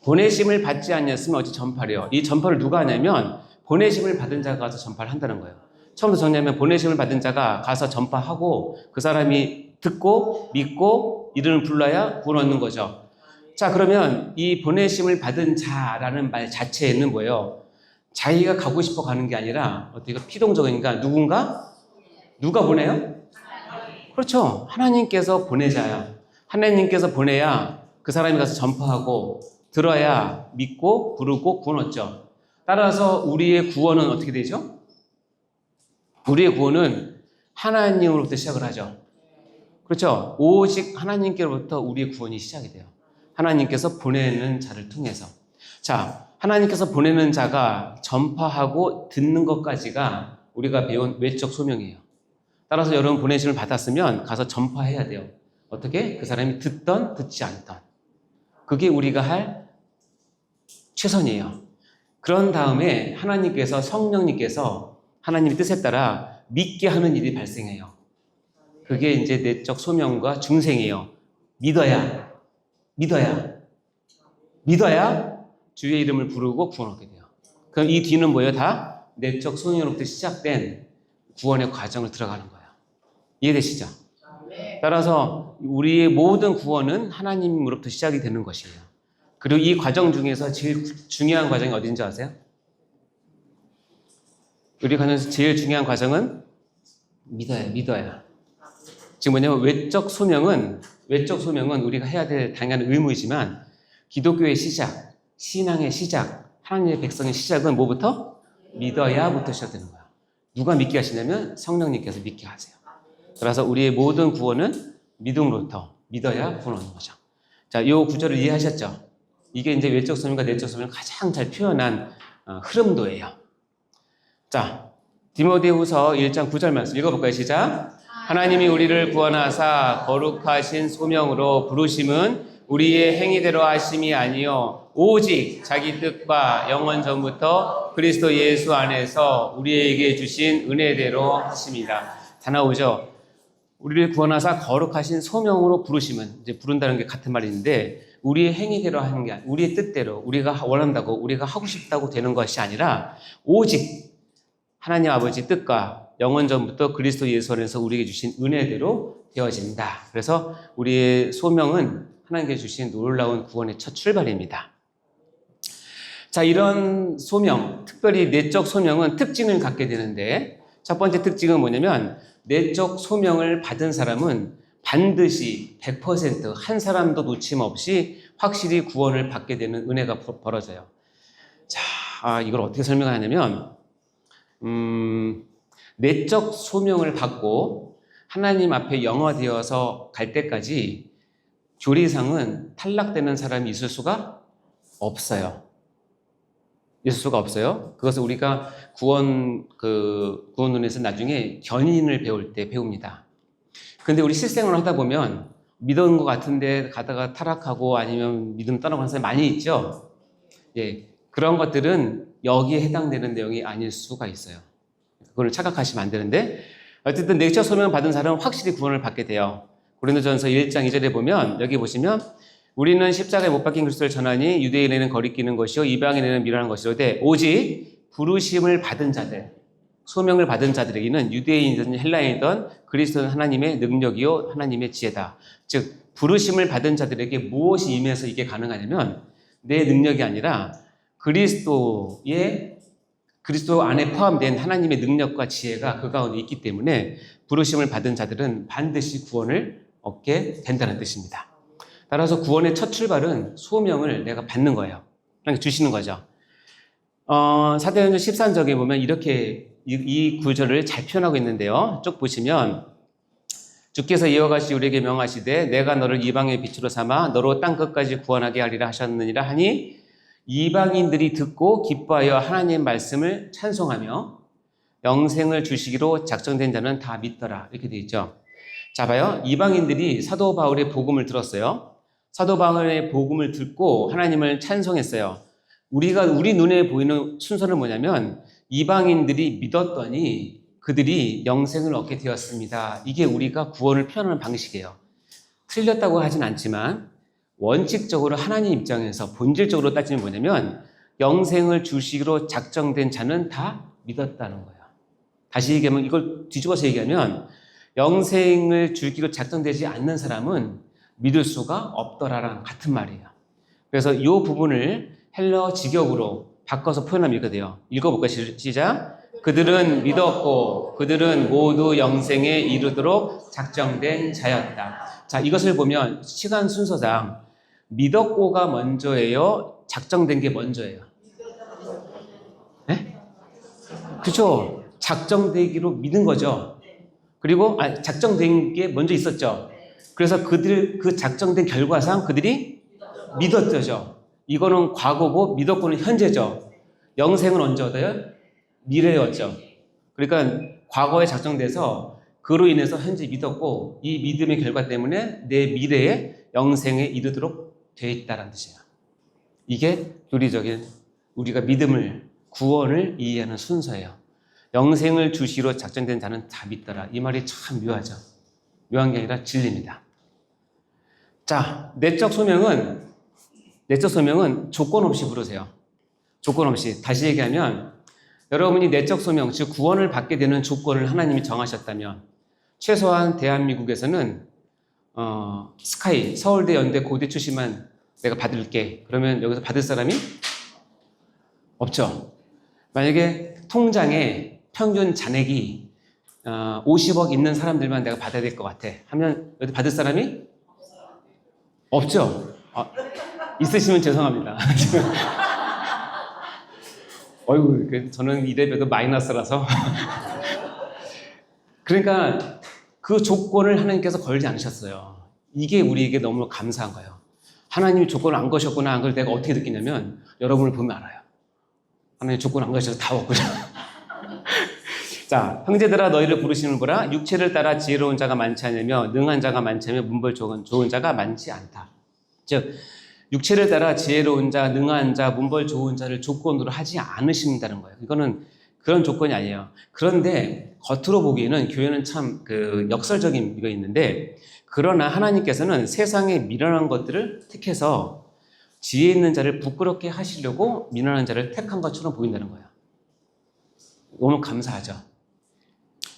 보내심을 받지 않았으면 어찌 전파래요. 이 전파를 누가 하냐면 보내심을 받은 자가 가서 전파를 한다는 거예요. 처음부터 정리하면 보내심을 받은 자가 가서 전파하고 그 사람이 듣고 믿고 이름을 불러야 구원 얻는 거죠. 자, 그러면 이 보내심을 받은 자라는 말 자체에는 뭐예요? 자기가 가고 싶어 가는 게 아니라 어떻게 피동적이니까 누가 보내요? 그렇죠. 하나님께서 보내자야. 하나님께서 보내야 그 사람이 가서 전파하고 들어야 믿고 부르고 구원 얻죠. 따라서 우리의 구원은 어떻게 되죠? 우리의 구원은 하나님으로부터 시작을 하죠. 그렇죠. 오직 하나님께로부터 우리의 구원이 시작이 돼요. 하나님께서 보내는 자를 통해서. 자, 하나님께서 보내는 자가 전파하고 듣는 것까지가 우리가 배운 외적 소명이에요. 따라서 여러분 보내심을 받았으면 가서 전파해야 돼요. 어떻게? 그 사람이 듣던 듣지 않던. 그게 우리가 할 최선이에요. 그런 다음에 하나님께서 성령님께서 하나님의 뜻에 따라 믿게 하는 일이 발생해요. 그게 이제 내적 소명과 중생이에요. 믿어야 주의 이름을 부르고 구원 얻게 돼요. 그럼 이 뒤는 뭐예요? 다 내적 소명으로부터 시작된 구원의 과정을 들어가는 거예요. 이해되시죠? 따라서 우리의 모든 구원은 하나님으로부터 시작이 되는 것이에요. 그리고 이 과정 중에서 제일 중요한 과정이 어딘지 아세요? 우리 관련해서 제일 중요한 과정은 믿어야. 지금 뭐냐면 외적 소명은 우리가 해야 될 당연한 의무이지만 기독교의 시작, 신앙의 시작, 하나님의 백성의 시작은 뭐부터? 믿어야부터 시작되는 거야. 누가 믿게 하시냐면 성령님께서 믿게 하세요. 그래서 우리의 모든 구원은 믿음으로부터 믿어야 구원 얻는 거죠. 자, 이 구절을 이해하셨죠? 이게 이제 외적 소명과 내적 소명을 가장 잘 표현한 흐름도예요. 자, 디모데후서 1장 9절 말씀 읽어볼까요? 시작. 하나님이 우리를 구원하사 거룩하신 소명으로 부르심은 우리의 행위대로 하심이 아니요 오직 자기 뜻과 영원 전부터 그리스도 예수 안에서 우리에게 주신 은혜대로 하심이다. 다 나오죠? 우리를 구원하사 거룩하신 소명으로 부르심은 이제 부른다는 게 같은 말인데 우리의 행위대로 하는 게 아니라 우리의 뜻대로 우리가 원한다고 우리가 하고 싶다고 되는 것이 아니라 오직 하나님 아버지 뜻과 영원 전부터 그리스도 예수 안에서 우리에게 주신 은혜대로 되어진다. 그래서 우리의 소명은 하나님께 주신 놀라운 구원의 첫 출발입니다. 자, 이런 소명, 특별히 내적 소명은 특징을 갖게 되는데 첫 번째 특징은 뭐냐면 내적 소명을 받은 사람은 반드시 100% 한 사람도 놓침 없이 확실히 구원을 받게 되는 은혜가 벌어져요. 자, 이걸 어떻게 설명하냐면 내적 소명을 받고 하나님 앞에 영화되어서 갈 때까지 교리상은 탈락되는 사람이 있을 수가 없어요. 그것을 우리가 구원론에서 나중에 견인을 배울 때 배웁니다. 근데 우리 실생활을 하다 보면 믿은 것 같은데 가다가 타락하고 아니면 믿음 떠나가는 사람이 많이 있죠. 예, 그런 것들은 여기에 해당되는 내용이 아닐 수가 있어요. 그걸 착각하시면 안 되는데 어쨌든 내적 소명을 받은 사람은 확실히 구원을 받게 돼요. 고린도전서 1장 2절에 보면 여기 보시면 우리는 십자가에 못 박힌 그리스도를 전하니 유대인에는 거리끼는 것이요 이방인에는 미련한 것이로되 오직 부르심을 받은 자들 소명을 받은 자들에게는 유대인이든 헬라인이든 그리스도는 하나님의 능력이요 하나님의 지혜다. 즉 부르심을 받은 자들에게 무엇이 임해서 이게 가능하냐면 내 능력이 아니라 그리스도 안에 포함된 하나님의 능력과 지혜가 그 가운데 있기 때문에 부르심을 받은 자들은 반드시 구원을 얻게 된다는 뜻입니다. 따라서 구원의 첫 출발은 소명을 내가 받는 거예요. 그러니까 주시는 거죠. 사도행전 13장에 보면 이렇게 이 구절을 잘 표현하고 있는데요. 쭉 보시면 주께서 이와 같이 우리에게 명하시되 내가 너를 이방의 빛으로 삼아 너로 땅끝까지 구원하게 하리라 하셨느니라 하니 이방인들이 듣고 기뻐하여 하나님의 말씀을 찬송하며 영생을 주시기로 작정된 자는 다 믿더라. 이렇게 되어 있죠. 자, 봐요. 이방인들이 사도 바울의 복음을 들었어요. 사도 바울의 복음을 듣고 하나님을 찬송했어요. 우리 눈에 보이는 순서는 뭐냐면 이방인들이 믿었더니 그들이 영생을 얻게 되었습니다. 이게 우리가 구원을 표현하는 방식이에요. 틀렸다고 하진 않지만 원칙적으로 하나님 입장에서 본질적으로 따지면 뭐냐면 영생을 주시기로 작정된 자는 다 믿었다는 거예요. 다시 얘기하면 이걸 뒤집어서 얘기하면 영생을 주기로 작정되지 않는 사람은 믿을 수가 없더라랑 같은 말이에요. 그래서 이 부분을 헬러 직역으로 바꿔서 표현하면 이렇게 돼요. 읽어볼까요? 시작. 그들은 믿었고 그들은 모두 영생에 이르도록 작정된 자였다. 자, 이것을 보면 시간 순서상 믿었고가 먼저예요? 작정된 게 먼저예요? 네? 그렇죠. 작정되기로 믿은 거죠. 그리고 작정된 게 먼저 있었죠. 그래서 그 작정된 결과상 그들이 믿었죠. 이거는 과거고 믿었고는 현재죠. 영생은 언제 얻어요? 미래에 얻죠. 그러니까 과거에 작정돼서 그로 인해서 현재 믿었고 이 믿음의 결과 때문에 내 미래에 영생에 이르도록 되어 있다는 뜻이에요. 이게 교리적인 우리가 믿음을 구원을 이해하는 순서예요. 영생을 주시로 작정된 자는 다 믿더라. 이 말이 참 묘하죠. 묘한 게 아니라 진리입니다. 자, 내적 소명은 조건 없이 부르세요. 조건 없이. 다시 얘기하면 여러분이 내적 소명, 즉 구원을 받게 되는 조건을 하나님이 정하셨다면 최소한 대한민국에서는 스카이, 서울대, 연대, 고대 출신만 내가 받을게. 그러면 여기서 받을 사람이 없죠. 만약에 통장에 평균 잔액이 50억 있는 사람들만 내가 받아야 될 것 같아 하면 여기 받을 사람이 없죠. 있으시면 죄송합니다. 어이구, 저는 이래봬도 마이너스라서. 그러니까 그 조건을 하나님께서 걸지 않으셨어요. 이게 우리에게 너무 감사한 거예요. 하나님이 조건을 안 거셨구나. 안 걸 내가 어떻게 느끼냐면 여러분을 보면 알아요. 하나님 조건 안 거셔서 다 없구나. 자, 형제들아 너희를 부르시는 보라. 육체를 따라 지혜로운 자가 많지 않으며 능한 자가 많지 않으며 문벌 좋은 자가 많지 않다. 즉 육체를 따라 지혜로운 자, 능한 자, 문벌 좋은 자를 조건으로 하지 않으신다는 거예요. 이거는 그런 조건이 아니에요. 그런데 겉으로 보기에는 교회는 참 역설적인 게 있는데 그러나 하나님께서는 세상에 미련한 것들을 택해서 지혜 있는 자를 부끄럽게 하시려고 미련한 자를 택한 것처럼 보인다는 거예요. 너무 감사하죠.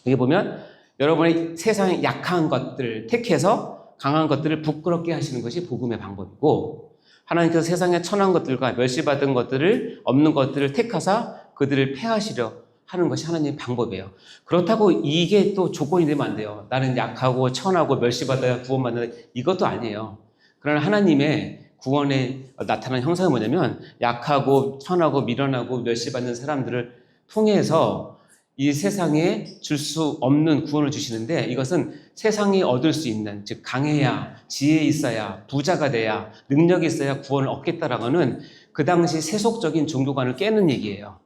여기 보면 여러분이 세상에 약한 것들을 택해서 강한 것들을 부끄럽게 하시는 것이 복음의 방법이고 하나님께서 세상에 천한 것들과 멸시받은 것들을 없는 것들을 택하사 그들을 폐하시려 하는 것이 하나님의 방법이에요. 그렇다고 이게 또 조건이 되면 안 돼요. 나는 약하고 천하고 멸시받아야 구원받는 이것도 아니에요. 그러나 하나님의 구원에 나타난 형상이 뭐냐면 약하고 천하고 미련하고 멸시받는 사람들을 통해서 이 세상에 줄 수 없는 구원을 주시는데 이것은 세상이 얻을 수 있는 즉 강해야 지혜 있어야 부자가 돼야 능력이 있어야 구원을 얻겠다라고 하는 그 당시 세속적인 종교관을 깨는 얘기예요.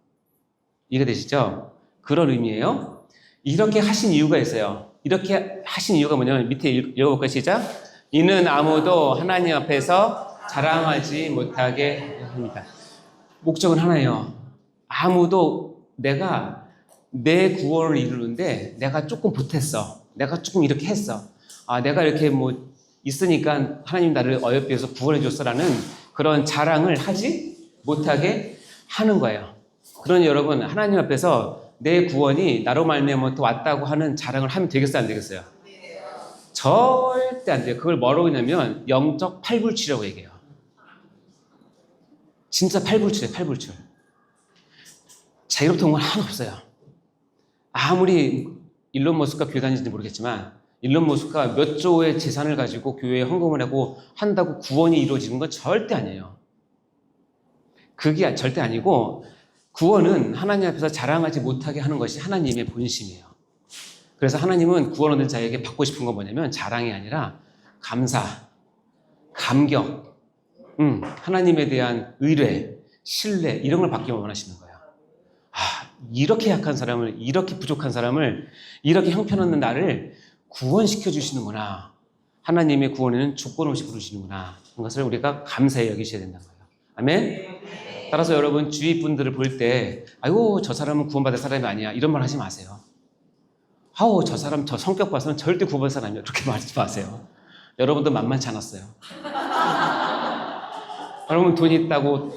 이해되시죠? 그런 의미예요. 이렇게 하신 이유가 있어요. 이렇게 하신 이유가 뭐냐면 밑에 읽어볼까요? 시작. 이는 아무도 하나님 앞에서 자랑하지 못하게 합니다. 목적은 하나예요. 아무도 내가 내 구원을 이루는데 내가 조금 보탰어. 내가 조금 이렇게 했어. 내가 이렇게 있으니까 하나님 나를 어여삐 해서 구원해 줬어라는 그런 자랑을 하지 못하게 하는 거예요. 그러니 여러분 하나님 앞에서 내 구원이 나로 말미암아 왔다고 하는 자랑을 하면 되겠어요? 안 되겠어요? 절대 안 돼요. 그걸 뭐라고 하냐면 영적 팔불출이라고 얘기해요. 진짜 팔불출이에요. 팔불출. 자유롭던 건 하나 없어요. 아무리 일론 머스크가 교회 다니는지 모르겠지만 일론 머스크가 몇 조의 재산을 가지고 교회에 헌금을 하고 한다고 구원이 이루어지는 건 절대 아니에요. 그게 절대 아니고 구원은 하나님 앞에서 자랑하지 못하게 하는 것이 하나님의 본심이에요. 그래서 하나님은 구원 얻은 자에게 받고 싶은 건 뭐냐면 자랑이 아니라 감사, 감격, 하나님에 대한 의뢰, 신뢰 이런 걸 받기를 원하시는 거예요. 이렇게 약한 사람을, 이렇게 부족한 사람을, 이렇게 형편없는 나를 구원시켜 주시는구나. 하나님의 구원에는 조건 없이 부르시는구나. 그것을 우리가 감사히 여기셔야 된다는 거예요. 아멘? 따라서 여러분 주위 분들을 볼 때 아이고 저 사람은 구원받을 사람이 아니야 이런 말 하지 마세요. 아우 저 사람 저 성격 봐서는 절대 구원받을 사람이야 그렇게 말하지 마세요. 여러분도 만만치 않았어요. 여러분 돈 있다고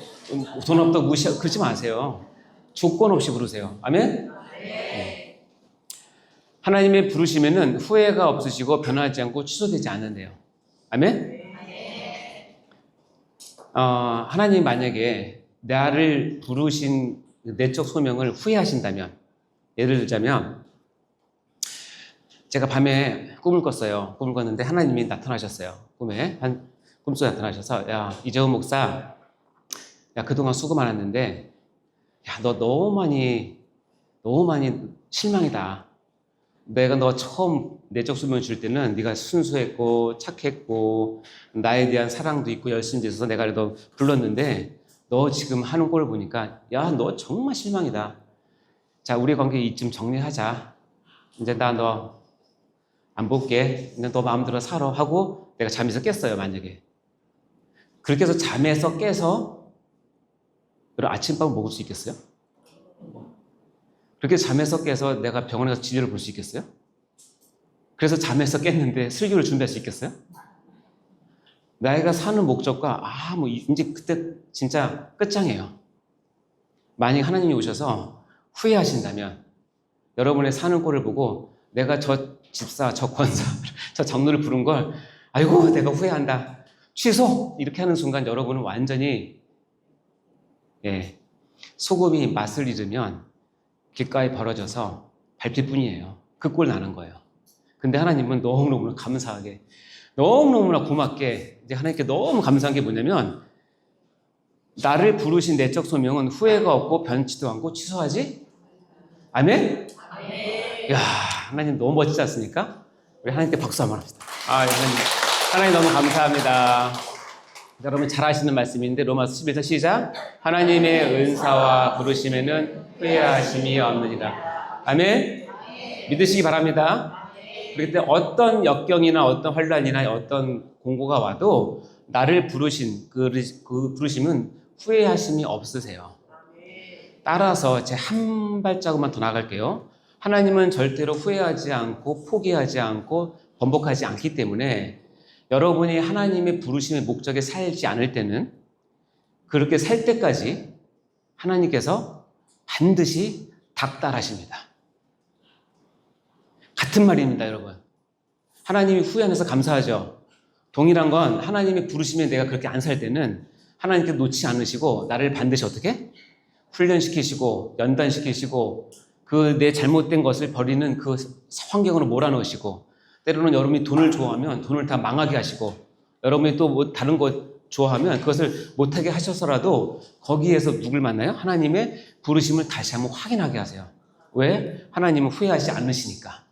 돈 없다고 무시하고 그러지 마세요. 조건 없이 부르세요. 아멘? 네. 하나님의 부르심에는 후회가 없으시고 변하지 않고 취소되지 않는데요. 아멘? 하나님 만약에 나를 부르신 내적 소명을 후회하신다면, 예를 들자면 제가 밤에 꿈을 꿨어요. 꿈을 꿨는데 하나님이 나타나셨어요. 꿈에 꿈속에 나타나셔서 야 이재훈 목사, 야 그동안 수고 많았는데 야 너 너무 많이 실망이다. 내가 너 처음 내적 소명을 줄 때는 네가 순수했고 착했고 나에 대한 사랑도 있고 열심히 있어서 내가 너 불렀는데 너 지금 하는 꼴을 보니까 야 너 정말 실망이다. 자 우리 관계 이쯤 정리하자. 이제 나 너 안 볼게. 그냥 너 마음대로 살아 하고 내가 잠에서 깼어요. 만약에 그렇게 해서 잠에서 깨서 여러분 아침밥을 먹을 수 있겠어요? 그렇게 잠에서 깨서 내가 병원에 가서 진료를 볼 수 있겠어요? 그래서 잠에서 깼는데 슬기를 준비할 수 있겠어요? 나이가 사는 목적과 뭐 이제 그때 진짜 끝장이에요. 만약 하나님이 오셔서 후회하신다면 여러분의 사는 꼴을 보고 내가 저 집사, 저 권사, 저 장로를 부른 걸 아이고 내가 후회한다. 취소! 이렇게 하는 순간 여러분은 완전히 소금이 맛을 잃으면 귓가에 벌어져서 밟힐 뿐이에요. 그 꼴 나는 거예요. 근데 하나님은 너무너무 감사하게 너무너무나 고맙게 이제 하나님께 너무 감사한 게 뭐냐면 나를 부르신 내적 소명은 후회가 없고 변치도 않고 취소하지? 아멘? 이야 하나님 너무 멋지지 않습니까? 우리 하나님께 박수 한번 합시다. 하나님 너무 감사합니다. 여러분 잘 아시는 말씀인데 로마서 11장 시작. 하나님의 은사와 부르심에는 후회하심이 없느니라. 아멘? 믿으시기 바랍니다. 그렇기 때문에 어떤 역경이나 어떤 환란이나 어떤 공고가 와도 나를 부르신 그 부르심은 후회하심이 없으세요. 따라서 제 한 발자국만 더 나갈게요. 하나님은 절대로 후회하지 않고 포기하지 않고 번복하지 않기 때문에 여러분이 하나님의 부르심의 목적에 살지 않을 때는 그렇게 살 때까지 하나님께서 반드시 닥달하십니다. 같은 말입니다, 여러분. 하나님이 후회 안 해서 감사하죠. 동일한 건 하나님의 부르심에 내가 그렇게 안 살 때는 하나님께 놓지 않으시고 나를 반드시 어떻게? 훈련시키시고 연단시키시고 그 내 잘못된 것을 버리는 그 환경으로 몰아넣으시고 때로는 여러분이 돈을 좋아하면 돈을 다 망하게 하시고 여러분이 또 뭐 다른 것 좋아하면 그것을 못하게 하셔서라도 거기에서 누굴 만나요? 하나님의 부르심을 다시 한번 확인하게 하세요. 왜? 하나님은 후회하지 않으시니까.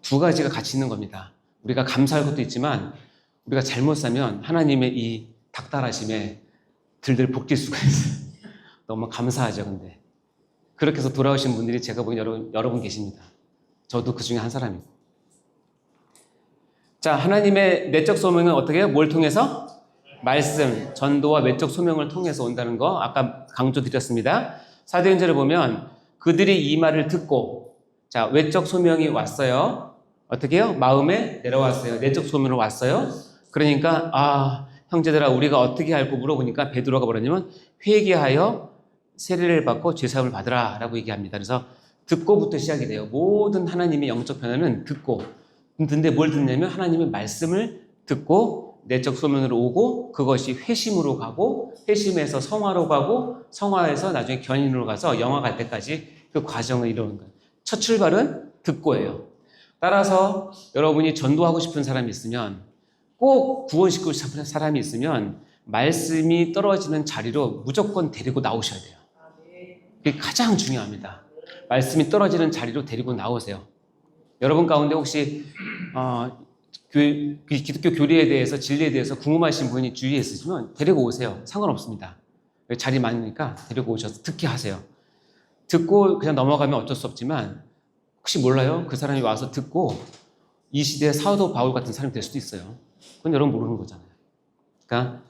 두 가지가 같이 있는 겁니다. 우리가 감사할 것도 있지만 우리가 잘못 사면 하나님의 이 닥달하심에 들들 볶일 수가 있어요. 너무 감사하죠, 근데. 그렇게 해서 돌아오신 분들이 제가 보기엔 여러분 계십니다. 저도 그 중에 한 사람이고. 자, 하나님의 내적 소명은 어떻게 해요? 뭘 통해서? 말씀, 전도와 외적 소명을 통해서 온다는 거 아까 강조드렸습니다. 사도행전을 보면 그들이 이 말을 듣고 자, 외적 소명이 왔어요. 어떻게 해요? 마음에 내려왔어요. 내적 소명으로 왔어요. 그러니까 형제들아 우리가 어떻게 할고 물어보니까 베드로가 뭐라냐면 회개하여 세례를 받고 죄사함을 받으라 라고 얘기합니다. 그래서 듣고부터 시작이 돼요. 모든 하나님의 영적 변화는 듣고 근데 뭘 듣냐면 하나님의 말씀을 듣고 내적 소명으로 오고 그것이 회심으로 가고 회심에서 성화로 가고 성화에서 나중에 견인으로 가서 영화 갈 때까지 그 과정을 이루는 거예요. 첫 출발은 듣고예요. 따라서 여러분이 전도하고 싶은 사람이 있으면 꼭 구원시키고 싶은 사람이 있으면 말씀이 떨어지는 자리로 무조건 데리고 나오셔야 돼요. 그게 가장 중요합니다. 말씀이 떨어지는 자리로 데리고 나오세요. 여러분 가운데 혹시 기독교 교리에 대해서 진리에 대해서 궁금하신 분이 주위에 있으시면 데리고 오세요. 상관없습니다. 자리 많으니까 데리고 오셔서 듣게 하세요. 듣고 그냥 넘어가면 어쩔 수 없지만 혹시 몰라요? 그 사람이 와서 듣고 이 시대의 사도 바울 같은 사람이 될 수도 있어요. 그건 여러분 모르는 거잖아요. 그러니까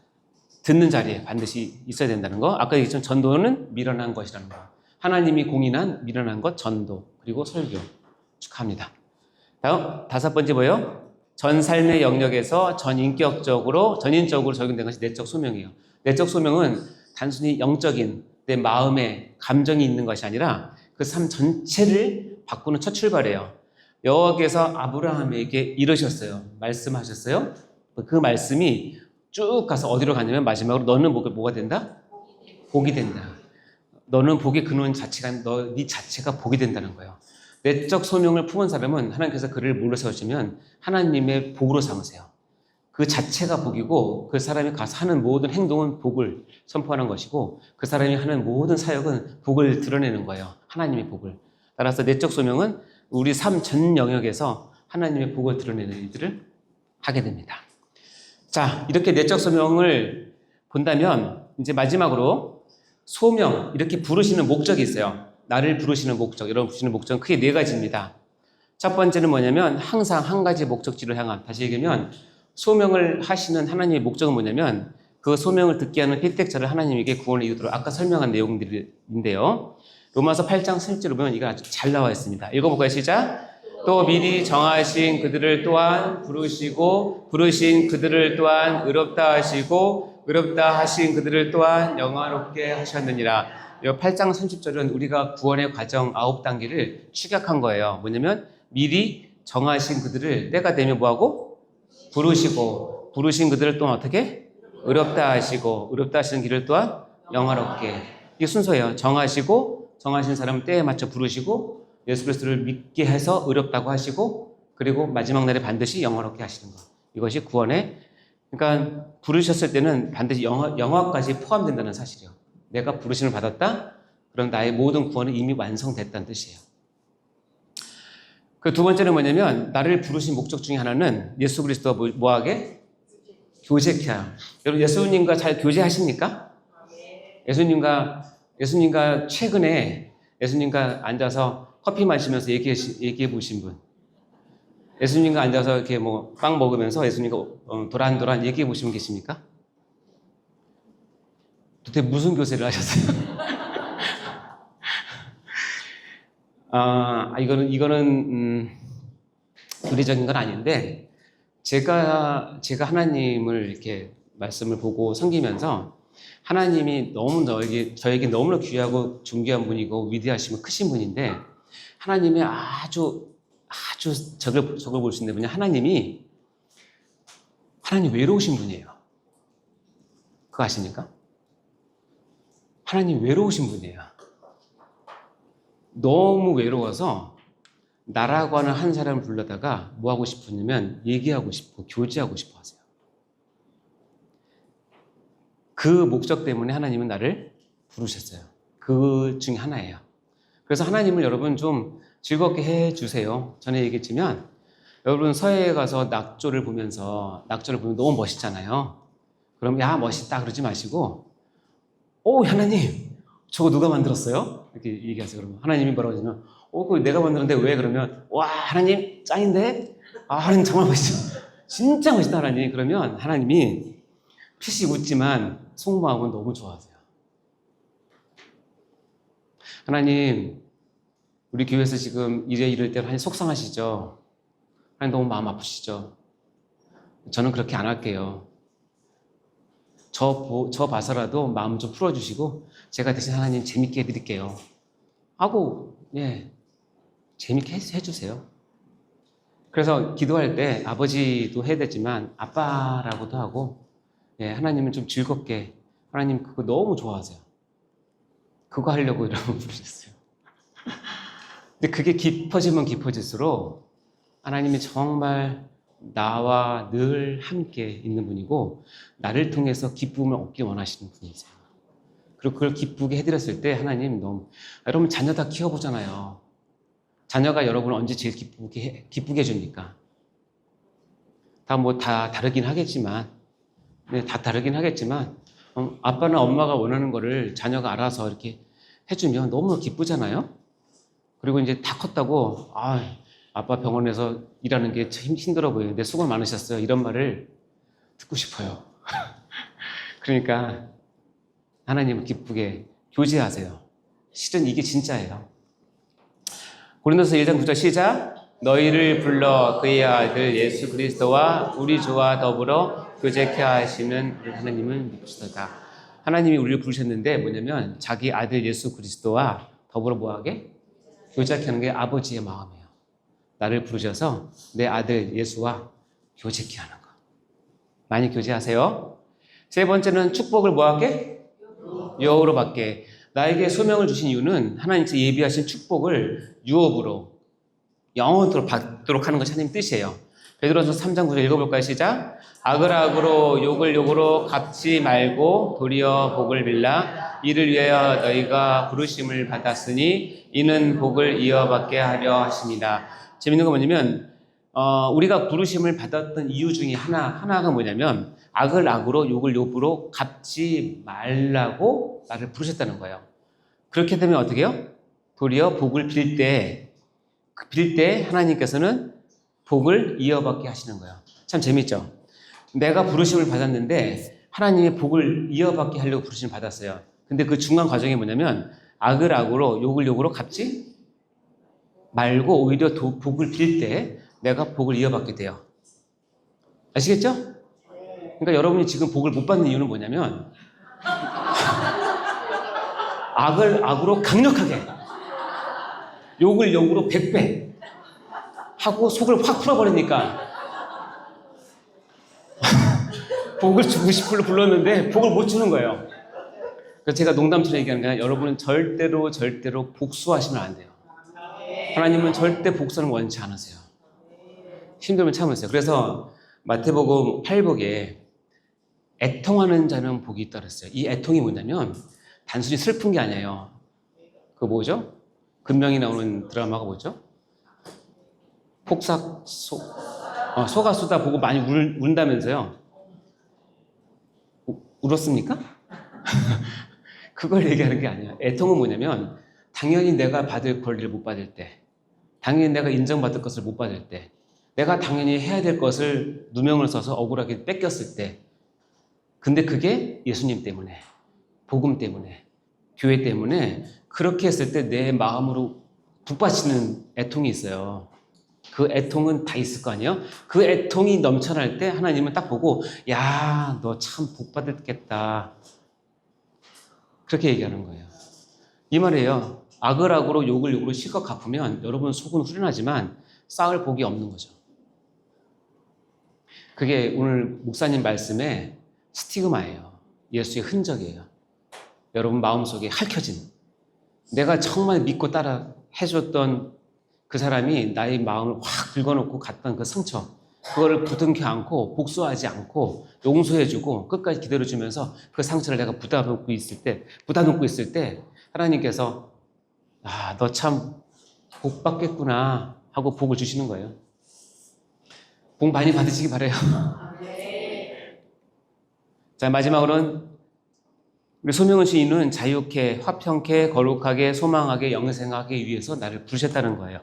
듣는 자리에 반드시 있어야 된다는 거. 아까 얘기했지만 전도는 미련한 것이라는 거. 하나님이 공인한 미련한 것 전도 그리고 설교 축하합니다. 다음 5번째 뭐예요? 전 삶의 영역에서 전인격적으로 전인적으로 적용된 것이 내적 소명이에요. 내적 소명은 단순히 영적인 내 마음에 감정이 있는 것이 아니라 그 삶 전체를 바꾸는 첫 출발이에요. 여호와께서 아브라함에게 이르셨어요. 말씀하셨어요. 그 말씀이 쭉 가서 어디로 가냐면 마지막으로 너는 뭐가 된다? 복이 된다. 너는 복의 근원 자체가 네 자체가 복이 된다는 거예요. 내적 소명을 품은 사람은 하나님께서 그를 뭘로 세우시면 하나님의 복으로 삼으세요. 그 자체가 복이고 그 사람이 가서 하는 모든 행동은 복을 선포하는 것이고 그 사람이 하는 모든 사역은 복을 드러내는 거예요. 하나님의 복을. 따라서 내적 소명은 우리 삶 전 영역에서 하나님의 복을 드러내는 일들을 하게 됩니다. 자, 이렇게 내적 소명을 본다면 이제 마지막으로 소명, 이렇게 부르시는 목적이 있어요. 나를 부르시는 목적, 여러분 부르시는 목적은 크게 4가지입니다. 첫 번째는 뭐냐면 항상 한 가지 목적지를 향한, 다시 얘기하면 소명을 하시는 하나님의 목적은 뭐냐면 그 소명을 듣게 하는 필택자를 하나님에게 구원을 이루도록 아까 설명한 내용들인데요. 로마서 8장 17절을 보면 이거 아주 잘 나와 있습니다. 읽어볼까요? 시작! 또 미리 정하신 그들을 또한 부르시고 부르신 그들을 또한 의롭다 하시고 의롭다 하신 그들을 또한 영화롭게 하셨느니라. 이 8장 30절은 우리가 구원의 과정 9단계를 축약한 거예요. 뭐냐면 미리 정하신 그들을 때가 되면 뭐하고? 부르시고 부르신 그들을 또한 어떻게? 의롭다 하시고 의롭다 하시는 길을 또한 영화롭게. 이게 순서예요. 정하시고 정하신 사람을 때에 맞춰 부르시고 예수 그리스도를 믿게 해서 의롭다고 하시고 그리고 마지막 날에 반드시 영화롭게 하시는 것. 이것이 구원의, 그러니까 부르셨을 때는 반드시 영화까지 포함된다는 사실이에요. 내가 부르심을 받았다? 그럼 나의 모든 구원은 이미 완성됐다는 뜻이에요. 그 2번째는 뭐냐면 나를 부르신 목적 중에 하나는 예수 그리스도와 뭐하게? 교제케 하여. 여러분 예수님과 잘 교제하십니까? 예수님과 최근에 예수님과 앉아서 커피 마시면서 얘기해 보신 분. 예수님과 앉아서 이렇게 뭐 빵 먹으면서 예수님과 도란도란 얘기해 보신 분 계십니까? 도대체 무슨 교제를 하셨어요? 이거는 교리적인 건 아닌데 제가 하나님을 이렇게 말씀을 보고 섬기면서 하나님이 너무 저에게 너무나 귀하고 존귀한 분이고 위대하시고 크신 분인데 하나님의 아주 적을 볼 수 있는 분이 하나님 외로우신 분이에요. 그거 아십니까? 하나님 외로우신 분이에요. 너무 외로워서 나라고 하는 한 사람을 불러다가 뭐 하고 싶었냐면 얘기하고 싶고 교제하고 싶어 하세요. 그 목적 때문에 하나님은 나를 부르셨어요. 그 중에 하나예요. 그래서 하나님을 여러분 좀 즐겁게 해주세요. 전에 얘기했지만 여러분 서해에 가서 낙조를 보면 너무 멋있잖아요. 그럼 야 멋있다 그러지 마시고 오 하나님 저거 누가 만들었어요? 이렇게 얘기하세요. 그러면 하나님이 뭐라고 하시면 그거 내가 만들었는데 왜? 그러면 와 하나님 짱인데? 하나님 정말 멋있어. 진짜 멋있다 하나님. 그러면 하나님이 피식 웃지만 속마음은 너무 좋아하세요. 하나님 우리 교회에서 지금 이럴 때 하나님 속상하시죠? 하나님 너무 마음 아프시죠? 저는 그렇게 안 할게요. 저 봐서라도 마음 좀 풀어주시고 제가 대신 하나님 재밌게 해드릴게요. 하고 재밌게 해주세요. 그래서 기도할 때 아버지도 해야 되지만 아빠라고도 하고, 예, 하나님은 좀 즐겁게, 하나님 그거 너무 좋아하세요. 그거 하려고 여러분 부르셨어요. 근데 그게 깊어지면 깊어질수록 하나님이 정말 나와 늘 함께 있는 분이고 나를 통해서 기쁨을 얻기 원하시는 분이세요. 그리고 그걸 기쁘게 해드렸을 때 하나님 너무, 여러분 자녀 다 키워보잖아요. 자녀가 여러분을 언제 제일 기쁘게 해줍니까? 다 다르긴 하겠지만, 네, 다 다르긴 하겠지만, 아빠나 엄마가 원하는 거를 자녀가 알아서 이렇게 해주면 너무 기쁘잖아요? 그리고 이제 다 컸다고, 아빠 병원에서 일하는 게 참 힘들어 보이는데 수고 많으셨어요. 이런 말을 듣고 싶어요. 그러니까 하나님을 기쁘게 교제하세요. 실은 이게 진짜예요. 고린도서 1장 9절 시작. 너희를 불러 그의 아들 예수 그리스도와 우리 주와 더불어 교제케 하시는 하나님을 믿으시도다. 하나님이 우리를 부르셨는데 뭐냐면 자기 아들 예수 그리스도와 더불어 뭐하게? 교제케 하는 게 아버지의 마음이에요. 나를 부르셔서 내 아들 예수와 교제케 하는 거. 많이 교제하세요. 세 번째는 축복을 뭐하게? 유업으로 받게. 나에게 소명을 주신 이유는 하나님께서 예비하신 축복을 유업으로 영원토록 받도록 하는 것이 하나님 뜻이에요. 베드로서 3장 9절 읽어볼까요? 시작. 악을 악으로 욕을 욕으로 갚지 말고 도리어 복을 빌라. 이를 위하여 너희가 부르심을 받았으니 이는 복을 이어받게 하려 하십니다. 재밌는 건 뭐냐면 우리가 부르심을 받았던 이유 중에 하나가 뭐냐면 악을 악으로 욕을 욕으로 갚지 말라고 나를 부르셨다는 거예요. 그렇게 되면 어떻게 해요? 도리어 복을 빌 때 하나님께서는 복을 이어받게 하시는 거예요. 참 재밌죠? 내가 부르심을 받았는데 하나님이 복을 이어받게 하려고 부르심을 받았어요. 근데 그 중간 과정이 뭐냐면 악을 악으로 욕을 욕으로 갚지 말고 오히려 복을 빌 때 내가 복을 이어받게 돼요. 아시겠죠? 그러니까 여러분이 지금 복을 못 받는 이유는 뭐냐면 악을 악으로 강력하게 욕을 욕으로 100배 하고 속을 확 풀어버리니까 복을 주고 싶어 불렀는데 복을 못 주는 거예요. 그래서 제가 농담처럼 얘기하는 게 아니라 여러분은 절대로 복수하시면 안 돼요. 하나님은 절대 복수는 원치 않으세요. 힘들면 참으세요. 그래서 마태복음 8복에 애통하는 자는 복이 있다 그랬어요. 이 애통이 뭐냐면 단순히 슬픈 게 아니에요. 그거 뭐죠? 금명이 나오는 드라마가 뭐죠? 소가 쏘다 보고 많이 운다면서요. 울었습니까? 그걸 얘기하는 게 아니야. 애통은 뭐냐면 당연히 내가 받을 권리를 못 받을 때, 당연히 내가 인정받을 것을 못 받을 때, 내가 당연히 해야 될 것을 누명을 써서 억울하게 뺏겼을 때, 근데 그게 예수님 때문에, 복음 때문에, 교회 때문에 그렇게 했을 때 내 마음으로 북받치는 애통이 있어요. 그 애통은 다 있을 거 아니에요? 그 애통이 넘쳐날 때 하나님은 딱 보고 야, 너 참 복 받았겠다. 그렇게 얘기하는 거예요. 이 말이에요. 악을 악으로 욕을 욕으로 실컷 갚으면 여러분 속은 후련하지만 쌓을 복이 없는 거죠. 그게 오늘 목사님 말씀의 스티그마예요. 예수의 흔적이에요. 여러분 마음속에 핥혀진, 내가 정말 믿고 따라 해줬던 그 사람이 나의 마음을 확 긁어놓고 갔던 그 상처, 그거를 부둥켜 안고 복수하지 않고 용서해주고 끝까지 기다려주면서 그 상처를 내가 부담 놓고 있을 때 하나님께서 너 참 복 받겠구나 하고 복을 주시는 거예요. 복 많이 받으시기 바라요. 자, 마지막으로는 우리 소명은 주인은 자유케, 화평케, 거룩하게, 소망하게, 영생하게 위해서 나를 부르셨다는 거예요.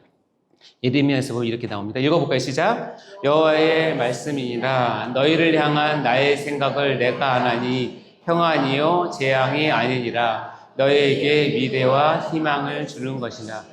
예레미야에서 이렇게 나옵니다. 읽어볼까요? 시작. 여호와의 말씀이니라. 너희를 향한 나의 생각을 내가 아나니 평안이요 재앙이 아니니라. 너희에게 미래와 희망을 주는 것이라.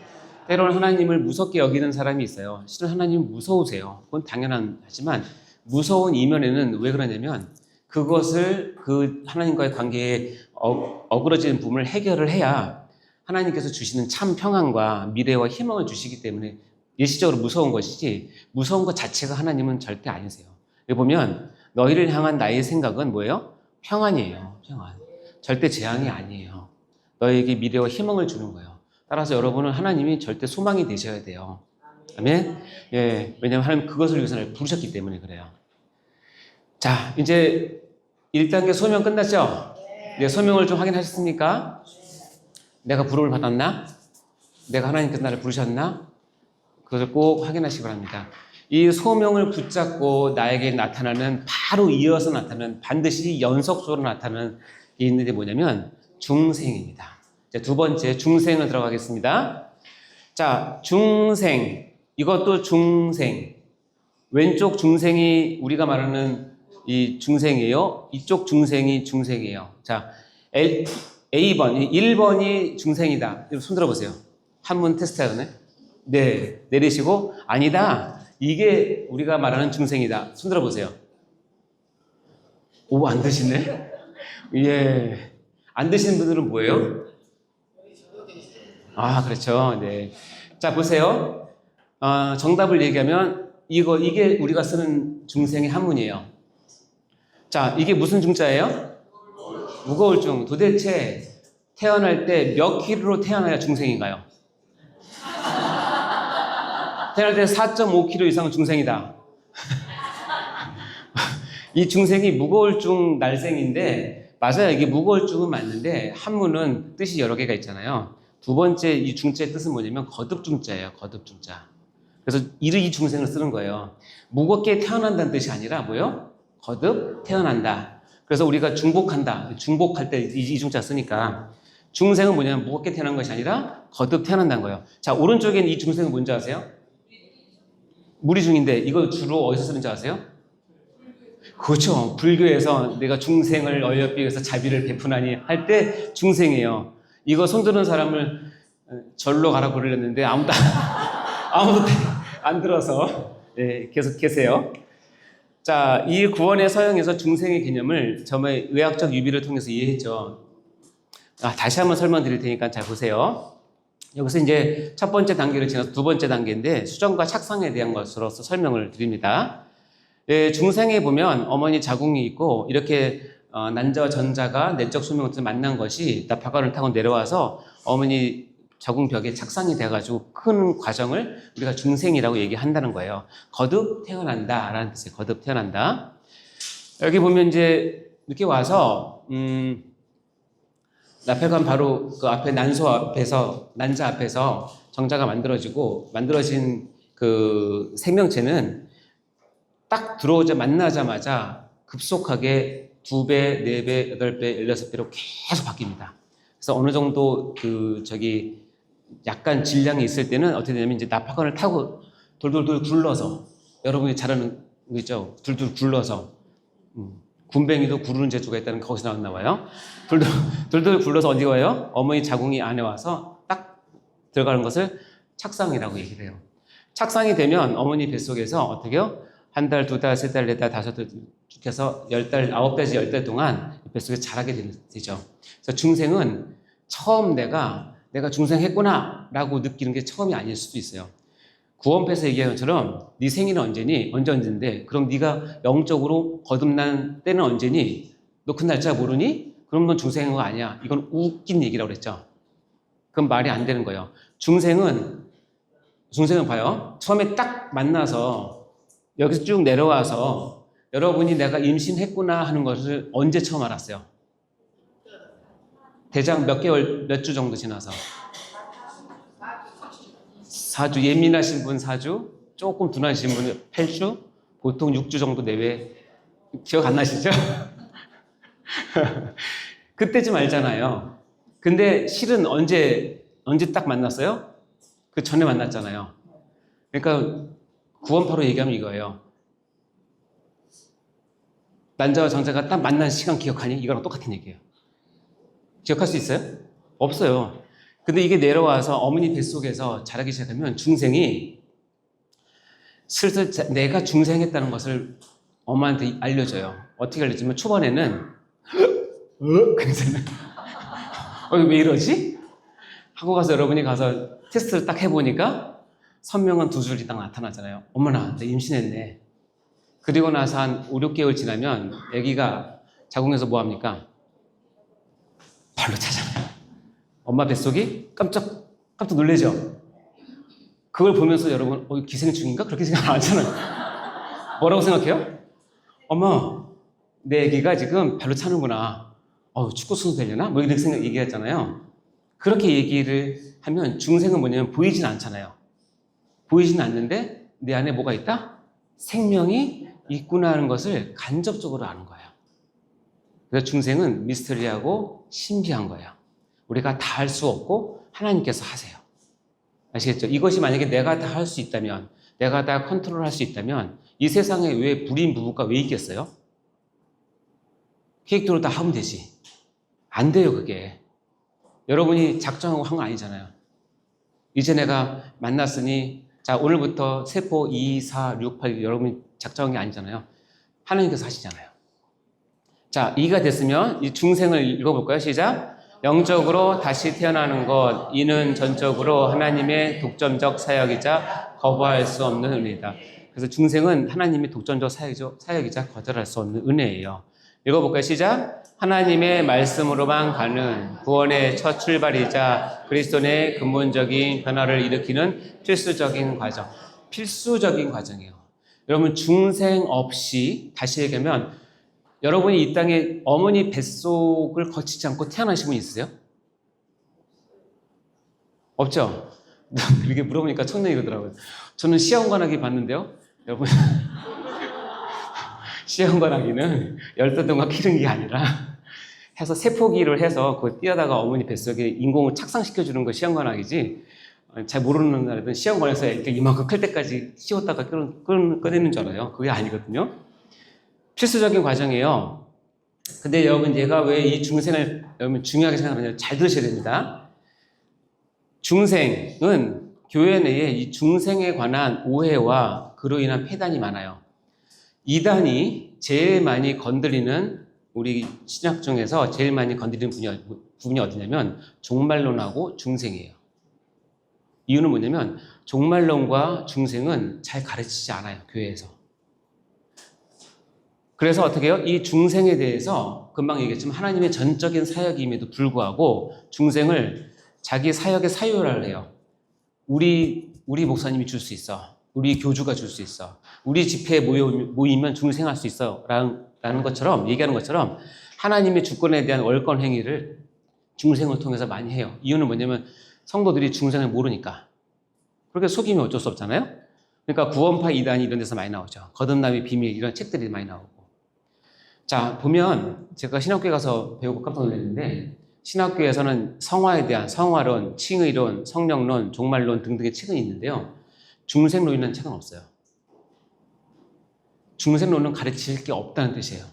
때로는 하나님을 무섭게 여기는 사람이 있어요. 실은 하나님 무서우세요. 그건 당연하지만 무서운 이면에는 왜 그러냐면 그것을 그 하나님과의 관계에 어그러지는 부분을 해결을 해야 하나님께서 주시는 참 평안과 미래와 희망을 주시기 때문에 예시적으로 무서운 것이지 무서운 것 자체가 하나님은 절대 아니세요. 여기 보면 너희를 향한 나의 생각은 뭐예요? 평안이에요. 평안. 절대 재앙이 아니에요. 너희에게 미래와 희망을 주는 거예요. 따라서 여러분은 하나님이 절대 소망이 되셔야 돼요. 아멘? 예, 왜냐하면 하나님 그것을 위해서 날 부르셨기 때문에 그래요. 자, 이제 1단계 소명 끝났죠? 네, 소명을 좀 확인하셨습니까? 내가 부름을 받았나? 내가 하나님께서 나를 부르셨나? 그것을 꼭 확인하시기 바랍니다. 이 소명을 붙잡고 나에게 나타나는 바로 이어서 나타나는 반드시 연속적으로 나타나는 게 있는데 뭐냐면 중생입니다. 자, 두 번째 중생을 들어가겠습니다. 자, 중생. 이것도 중생. 왼쪽 중생이 우리가 말하는 이 중생이에요. 이쪽 중생이 중생이에요. 자, A번, 1번이 중생이다. 손 들어보세요. 한문 테스트 하네. 네, 내리시고 아니다. 이게 우리가 말하는 중생이다. 손 들어보세요. 오, 안 드시네? 예. 안 드시는 분들은 뭐예요? 아, 그렇죠. 네. 자, 보세요. 정답을 얘기하면 이게 우리가 쓰는 중생의 한문이에요. 자, 이게 무슨 중자예요? 무거울 중. 도대체 태어날 때 몇 킬로로 태어나야 중생인가요? 태어날 때 4.5kg 이상은 중생이다. 이 중생이 무거울 중 날생인데 맞아요. 이게 무거울 중은 맞는데 한문은 뜻이 여러 개가 있잖아요. 두 번째 이 중자의 뜻은 뭐냐면 거듭중자예요. 거듭중자. 그래서 이 중생을 쓰는 거예요. 무겁게 태어난다는 뜻이 아니라 뭐예요? 거듭 태어난다. 그래서 우리가 중복한다. 중복할 때 이 중자 쓰니까 중생은 뭐냐면 무겁게 태어난 것이 아니라 거듭 태어난다는 거예요. 자, 오른쪽에 이 중생은 뭔지 아세요? 무리중인데 이거 주로 어디서 쓰는지 아세요? 그렇죠. 불교에서 내가 중생을 어여삐 해서 자비를 베푸나니 할 때 중생이에요. 이거 손드는 사람을 절로 가라고 그러렸는데 아무도 안 들어서 네, 계속 계세요. 자, 이 구원의 서형에서 중생의 개념을 저의 의학적 유비를 통해서 이해했죠. 다시 한번 설명드릴 테니까 잘 보세요. 여기서 이제 첫 번째 단계를 지나서 두 번째 단계인데 수정과 착상에 대한 것으로서 설명을 드립니다. 예, 중생에 보면 어머니 자궁이 있고 이렇게 난자와 전자가 내적 소명을 만난 것이 나파관을 타고 내려와서 어머니 자궁벽에 착상이 돼가지고 큰 과정을 우리가 중생이라고 얘기한다는 거예요. 거듭 태어난다 라는 뜻이에요. 거듭 태어난다. 여기 보면 이제 이렇게 와서 나팔관 바로 그 앞에 난자 앞에서 정자가 만들어진 그 생명체는 딱 만나자마자 급속하게 2배, 4배, 8배, 16배로 계속 바뀝니다. 그래서 어느 정도 약간 질량이 있을 때는 어떻게 되냐면 이제 나파관을 타고 돌돌돌 굴러서 여러분이 잘 아는 거 있죠? 둘둘 굴러서 군뱅이도 구르는 재주가 있다는 게 거기서 나와요. 돌돌 굴러서 어디 와요? 어머니 자궁이 안에 와서 딱 들어가는 것을 착상이라고 얘기를 해요. 착상이 되면 어머니 뱃속에서 어떻게요? 1달, 2달, 3달, 4달, 5달 쭉 해서 10달, 9달에서 10달 동안 뱃속에 자라게 되죠. 그래서 중생은 처음 내가 중생했구나 라고 느끼는 게 처음이 아닐 수도 있어요. 구원패에서 얘기한 것처럼 네 생일은 언제니? 언제인데 그럼 네가 영적으로 거듭난 때는 언제니? 너 그 날짜 모르니? 그럼 넌 중생인 거 아니야. 이건 웃긴 얘기라고 그랬죠. 그건 말이 안 되는 거예요. 중생은 봐요. 처음에 딱 만나서 여기서 쭉 내려와서 여러분이 내가 임신했구나 하는 것을 언제 처음 알았어요? 대장 몇 주 정도 지나서? 4주, 예민하신 분 4주, 조금 둔하신 분은 8주, 보통 6주 정도 내외. 기억 안 나시죠? 그때쯤 알잖아요. 근데 실은 언제 딱 만났어요? 그 전에 만났잖아요. 그러니까 구원파로 얘기하면 이거예요. 난자와 정자가 딱 만난 시간 기억하니? 이거랑 똑같은 얘기예요. 기억할 수 있어요? 없어요. 근데 이게 내려와서 어머니 뱃속에서 자라기 시작하면 중생이 슬슬 내가 중생했다는 것을 엄마한테 알려줘요. 어떻게 알려주면 초반에는 왜 이러지? 하고 가서 여러분이 가서 테스트를 딱 해보니까 선명한 두 줄이 딱 나타나잖아요. 어머나, 나 임신했네. 그리고 나서 한 5, 6개월 지나면 아기가 자궁에서 뭐 합니까? 발로 차잖아요. 엄마 뱃속이 깜짝 놀라죠? 그걸 보면서 여러분, 기생충인가? 그렇게 생각 안 하잖아요. 뭐라고 생각해요? 어머, 내 아기가 지금 발로 차는구나. 축구 선수 되려나? 뭐 이렇게 얘기했잖아요. 그렇게 얘기를 하면 중생은 뭐냐면 보이진 않잖아요. 보이진 않는데 내 안에 뭐가 있다? 생명이 있구나 하는 것을 간접적으로 아는 거예요. 그래서 중생은 미스터리하고 신비한 거예요. 우리가 다 할 수 없고 하나님께서 하세요. 아시겠죠? 이것이 만약에 내가 다 할 수 있다면, 내가 다 컨트롤할 수 있다면 이 세상에 왜 불임 부부가 왜 있겠어요? 계획대로 다 하면 되지. 안 돼요, 그게. 여러분이 작정하고 한 거 아니잖아요. 이제 내가 만났으니 자, 오늘부터 세포 2, 4, 6, 8 여러분이 작정한 게 아니잖아요. 하나님께서 하시잖아요. 자, 2가 됐으면 이 중생을 읽어볼까요? 시작. 영적으로 다시 태어나는 것, 이는 전적으로 하나님의 독점적 사역이자 거부할 수 없는 은혜이다. 그래서 중생은 하나님의 독점적 사역이자 거절할 수 없는 은혜예요. 읽어볼까요? 시작. 하나님의 말씀으로만 가는 구원의 첫 출발이자 그리스도의 근본적인 변화를 일으키는 필수적인 과정이에요. 여러분, 중생 없이, 다시 얘기하면 여러분이 이 땅에 어머니 뱃속을 거치지 않고 태어나신 분 있으세요? 없죠? 이렇게 물어보니까 청년이 이러더라고요. 저는 시험관하기 봤는데요. 여러분, 시험관하기는 열대동과 기른 게 아니라 해서 세포기를 해서 그 띄어다가 어머니 뱃속에 인공을 착상시켜주는 거 시험관하기지, 잘 모르는 날에는 시험관에서 이렇게 이만큼 클 때까지 씌웠다가 꺼내는 줄 알아요. 그게 아니거든요. 필수적인 과정이에요. 근데 여러분, 얘가 왜 이 중생을 여러분 중요하게 생각하느냐, 잘 들으셔야 됩니다. 중생은 교회 내에 이 중생에 관한 오해와 그로 인한 폐단이 많아요. 이단이 제일 많이 건드리는, 우리 신약 중에서 제일 많이 건드리는 부분이 어디냐면 종말론하고 중생이에요. 이유는 뭐냐면 종말론과 중생은 잘 가르치지 않아요, 교회에서. 그래서 어떻게 해요? 이 중생에 대해서 금방 얘기했지만 하나님의 전적인 사역임에도 불구하고 중생을 자기 사역의 사유를 해요. 우리 목사님이 줄 수 있어. 우리 교주가 줄 수 있어. 우리 집회에 모이면 중생할 수 있어. 라는 것처럼, 얘기하는 것처럼 하나님의 주권에 대한 월권 행위를 중생을 통해서 많이 해요. 이유는 뭐냐면 성도들이 중생을 모르니까. 그렇게 속이면 어쩔 수 없잖아요. 그러니까 구원파 이단이 이런 데서 많이 나오죠. 거듭남의 비밀, 이런 책들이 많이 나오고. 자, 보면 제가 신학교에 가서 배우고 깜짝 놀랐는데, 신학교에서는 성화에 대한 성화론, 칭의론, 성령론, 종말론 등등의 책은 있는데요. 중생론이라는 책은 없어요. 중생론은 가르칠 게 없다는 뜻이에요.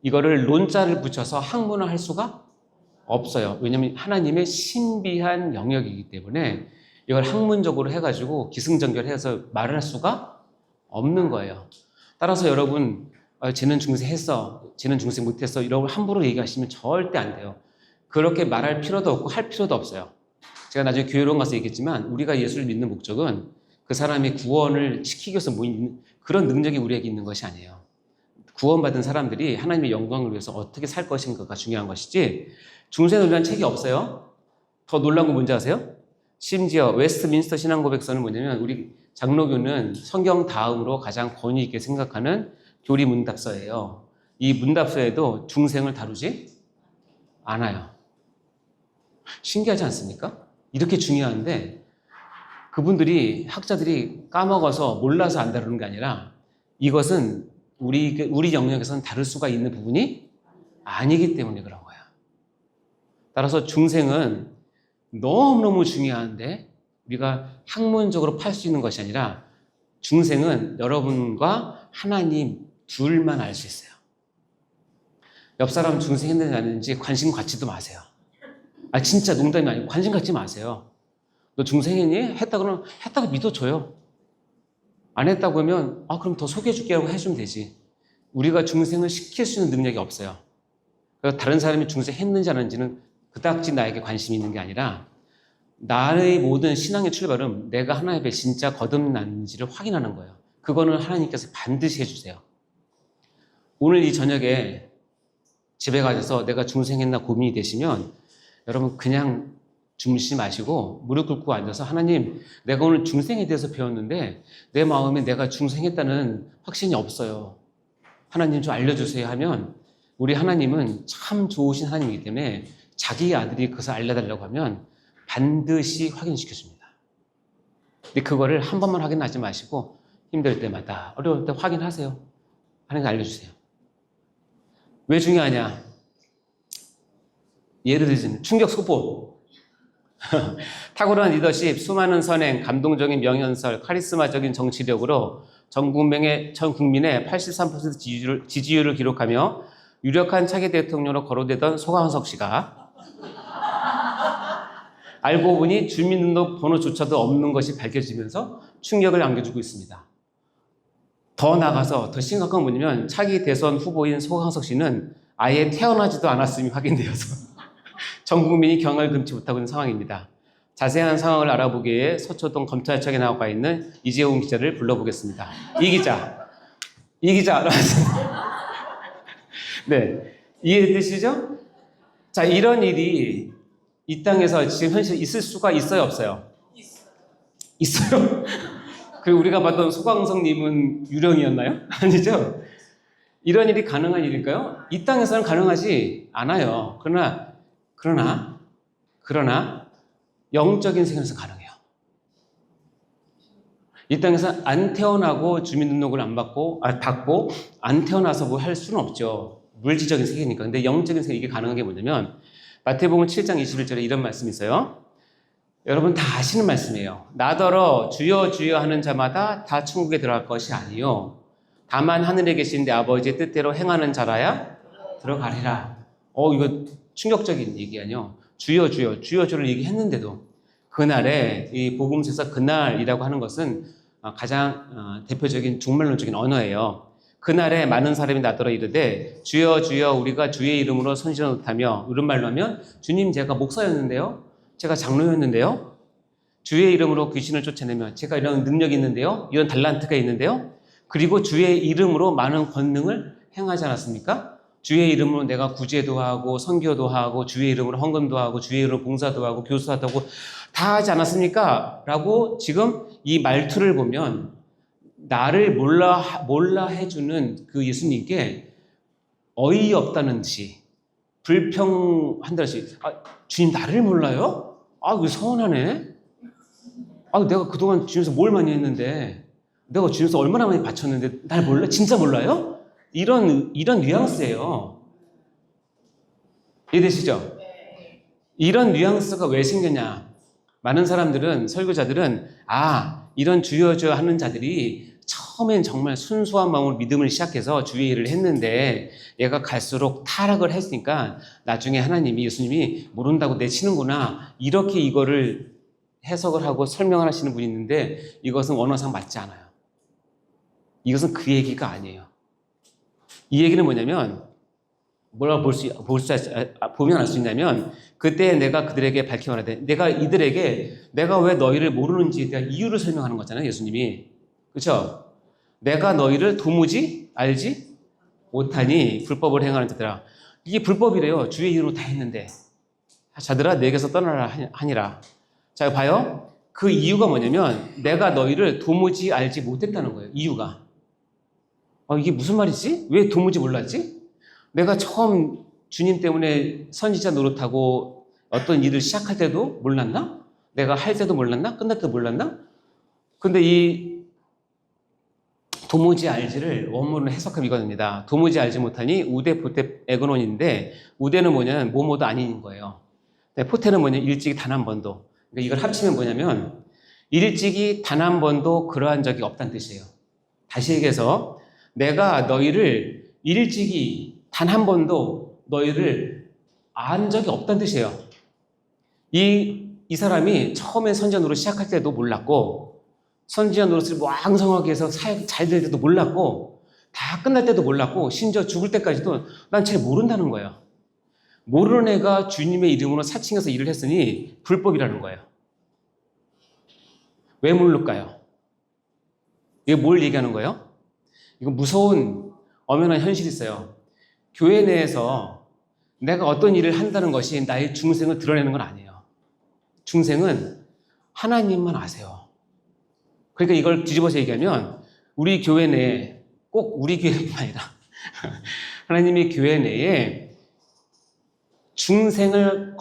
이거를 논자를 붙여서 학문을 할 수가 없어요. 왜냐하면 하나님의 신비한 영역이기 때문에 이걸 학문적으로 해가지고 기승전결해서 말을 할 수가 없는 거예요. 따라서 여러분, 쟤는 중생 했어, 쟤는 중생 못했어, 이런 걸 함부로 얘기하시면 절대 안 돼요. 그렇게 말할 필요도 없고 할 필요도 없어요. 제가 나중에 교회론 가서 얘기했지만 우리가 예수를 믿는 목적은 그 사람의 구원을 시키기 위해서 모인 그런 능력이 우리에게 있는 것이 아니에요. 구원받은 사람들이 하나님의 영광을 위해서 어떻게 살 것인가가 중요한 것이지, 중생을 위한 책이 없어요. 더 놀라운 건 뭔지 아세요? 심지어 웨스트민스터 신앙고백서는 뭐냐면 우리 장로교는 성경 다음으로 가장 권위 있게 생각하는 교리 문답서예요. 이 문답서에도 중생을 다루지 않아요. 신기하지 않습니까? 이렇게 중요한데 그분들이, 학자들이 까먹어서 몰라서 안 다루는 게 아니라 이것은 우리 영역에서는 다룰 수가 있는 부분이 아니기 때문에 그런 거야. 따라서 중생은 너무너무 중요한데 우리가 학문적으로 팔 수 있는 것이 아니라 중생은 여러분과 하나님 둘만 알 수 있어요. 옆 사람 중생 했는지 안 했는지 관심 갖지도 마세요. 진짜 농담이 아니고 관심 갖지 마세요. 너 중생 했니? 했다 그러면 했다고 믿어줘요. 안 했다고 하면 그럼 더 소개해줄게 하고 해주면 되지. 우리가 중생을 시킬 수 있는 능력이 없어요. 그래서 다른 사람이 중생 했는지 안 했는지는 그닥지 나에게 관심이 있는 게 아니라 나의 모든 신앙의 출발은 내가 하나님 앞에 진짜 거듭났는지를 확인하는 거예요. 그거는 하나님께서 반드시 해주세요. 오늘 이 저녁에 집에 가셔서 내가 중생했나 고민이 되시면 여러분 그냥 주무시지 마시고 무릎 꿇고 앉아서 하나님, 내가 오늘 중생에 대해서 배웠는데 내 마음에 내가 중생했다는 확신이 없어요. 하나님 좀 알려주세요 하면 우리 하나님은 참 좋으신 하나님이기 때문에 자기 아들이 그것을 알려달라고 하면 반드시 확인시켜줍니다. 근데 그거를 한 번만 확인하지 마시고 힘들 때마다 어려울 때 확인하세요. 하나님 알려주세요. 왜 중요하냐? 예를 들자면 충격 속보. 탁월한 리더십, 수많은 선행, 감동적인 명연설, 카리스마적인 정치력으로 전 국민의 83% 지지율을 기록하며 유력한 차기 대통령으로 거론되던 소강석 씨가 알고 보니 주민등록 번호조차도 없는 것이 밝혀지면서 충격을 안겨주고 있습니다. 더 나가서 더 심각한 건 뭐냐면 차기 대선 후보인 소강석 씨는 아예 태어나지도 않았음이 확인되어서 전 국민이 경을 금치 못하고 있는 상황입니다. 자세한 상황을 알아보기 위해 서초동 검찰청에 나와 있는 이재용 기자를 불러보겠습니다. 이 기자. 네, 이해되시죠? 자, 이런 일이 이 땅에서 지금 현실 있을 수가 있어요, 없어요? 있어요. 그리고 우리가 봤던 소광석님은 유령이었나요? 아니죠? 이런 일이 가능한 일일까요? 이 땅에서는 가능하지 않아요. 그러나 영적인 세계에서 가능해요. 이 땅에서 안 태어나고 주민등록을 받고 안 태어나서 뭐 할 수는 없죠. 물질적인 세계니까. 근데 영적인 세계 이게 가능한 게 뭐냐면 마태복음 7장 21절에 이런 말씀이 있어요. 여러분 다 아시는 말씀이에요. 나더러 주여 주여 하는 자마다 다 천국에 들어갈 것이 아니요 다만 하늘에 계신 내 아버지의 뜻대로 행하는 자라야 들어가리라. 이거 충격적인 얘기 아니요. 주여 주여 주여를 얘기했는데도 그날에 이 복음서에서 그날이라고 하는 것은 가장 대표적인 종말론적인 언어예요. 그날에 많은 사람이 나더러 이르되 주여 주여 우리가 주의 이름으로 선지자 노릇하며 이런 말로 하면 주님 제가 목사였는데요. 제가 장로였는데요. 주의 이름으로 귀신을 쫓아내며 제가 이런 능력이 있는데요. 이런 달란트가 있는데요. 그리고 주의 이름으로 많은 권능을 행하지 않았습니까? 주의 이름으로 내가 구제도 하고 선교도 하고 주의 이름으로 헌금도 하고 주의 이름으로 봉사도 하고 교수도 하고 다 하지 않았습니까? 라고 지금 이 말투를 보면 나를 몰라 해주는 그 예수님께 어이없다는 듯이 불평한다는 듯이 주님 나를 몰라요? 왜 서운하네? 내가 그동안 주님께서 뭘 많이 했는데 내가 주님께서 얼마나 많이 바쳤는데 날 몰라? 진짜 몰라요? 이런 뉘앙스예요. 이해되시죠? 이런 뉘앙스가 왜 생겼냐? 많은 사람들은 설교자들은 이런 주여 주여 하는 자들이 처음엔 정말 순수한 마음으로 믿음을 시작해서 주의 일을 했는데 얘가 갈수록 타락을 했으니까 나중에 하나님이 예수님이 모른다고 내치는구나 이렇게 이거를 해석을 하고 설명을 하시는 분이 있는데 이것은 원어상 맞지 않아요. 이것은 그 얘기가 아니에요. 이 얘기는 뭐냐면 뭐라고 보면 알 수 있냐면 그때 내가 그들에게 밝히 말하되 내가 이들에게 내가 왜 너희를 모르는지에 대한 이유를 설명하는 거잖아요. 예수님이. 그렇죠? 내가 너희를 도무지 알지 못하니 불법을 행하는 자들아. 이게 불법이래요. 주의 이름으로 다 했는데 자들아 내게서 떠나라 하니라. 자 봐요. 그 이유가 뭐냐면 내가 너희를 도무지 알지 못했다는 거예요. 이유가. 이게 무슨 말이지? 왜 도무지 몰랐지? 내가 처음 주님 때문에 선지자 노릇하고 어떤 일을 시작할 때도 몰랐나? 내가 할 때도 몰랐나? 끝날 때도 몰랐나? 근데 이 도무지 알지를 원문으로 해석하면 이겁니다. 도무지 알지 못하니 우대 포테 에그논인데 우대는 뭐냐면 뭐뭐도 아닌 거예요. 포테는 뭐냐면 일찍이 단 한 번도. 그러니까 이걸 합치면 뭐냐면 일찍이 단 한 번도 그러한 적이 없다는 뜻이에요. 다시 얘기해서 내가 너희를 일찍이 단 한 번도 너희를 안 적이 없다는 뜻이에요. 이 사람이 처음에 선지자 노릇 시작할 때도 몰랐고 선지자 노릇을 왕성하게 해서 사역 잘 될 때도 몰랐고 다 끝날 때도 몰랐고 심지어 죽을 때까지도 난 잘 모른다는 거예요. 모르는 애가 주님의 이름으로 사칭해서 일을 했으니 불법이라는 거예요. 왜 모를까요? 이게 뭘 얘기하는 거예요? 이거 무서운 엄연한 현실이 있어요. 교회 내에서 내가 어떤 일을 한다는 것이 나의 중생을 드러내는 건 아니에요. 중생은 하나님만 아세요. 그러니까 이걸 뒤집어서 얘기하면 우리 교회 내에 꼭 우리 교회뿐만 아니라 하나님의 교회 내에 중생을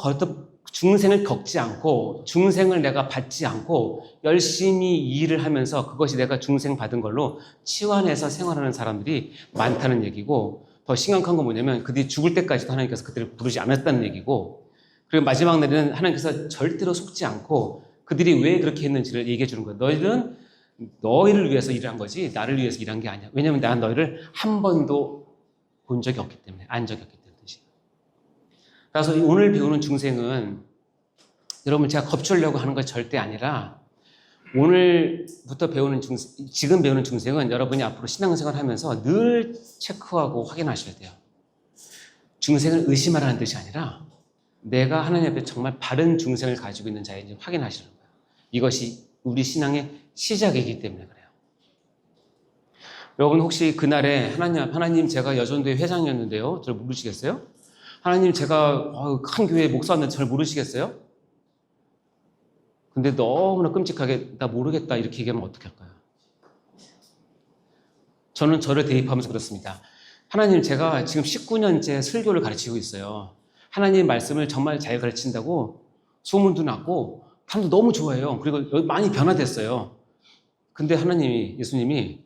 겪지 않고 중생을 내가 받지 않고 열심히 일을 하면서 그것이 내가 중생 받은 걸로 치환해서 생활하는 사람들이 많다는 얘기고, 더 심각한 건 뭐냐면 그들이 죽을 때까지도 하나님께서 그들을 부르지 않았다는 얘기고, 그리고 마지막 날에는 하나님께서 절대로 속지 않고 그들이 왜 그렇게 했는지를 얘기해 주는 거예요. 너희들은 너희를 위해서 일한 거지 나를 위해서 일한 게 아니야. 왜냐하면 난 너희를 한 번도 본 적이 없기 때문에, 안 적이 없기 때문에. 그래서 오늘 배우는 중생은 여러분 제가 겁주려고 하는 건 절대 아니라, 오늘부터 배우는 지금 배우는 중생은 여러분이 앞으로 신앙생활 하면서 늘 체크하고 확인하셔야 돼요. 중생을 의심하라는 뜻이 아니라 내가 하나님 앞에 정말 바른 중생을 가지고 있는 자인지 확인하시는 거예요. 이것이 우리 신앙의 시작이기 때문에 그래요. 여러분 혹시 그날에 하나님 제가 여전도회 회장이었는데요, 저를 모르시겠어요? 하나님 제가 큰 교회 목사인데 잘 모르시겠어요? 근데 너무나 끔찍하게 나 모르겠다 이렇게 얘기하면 어떻게 할까요? 저는 저를 대입하면서 그렇습니다. 하나님 제가 지금 19년째 설교를 가르치고 있어요. 하나님 말씀을 정말 잘 가르친다고 소문도 났고 사람도 너무 좋아해요. 그리고 많이 변화됐어요. 근데 예수님이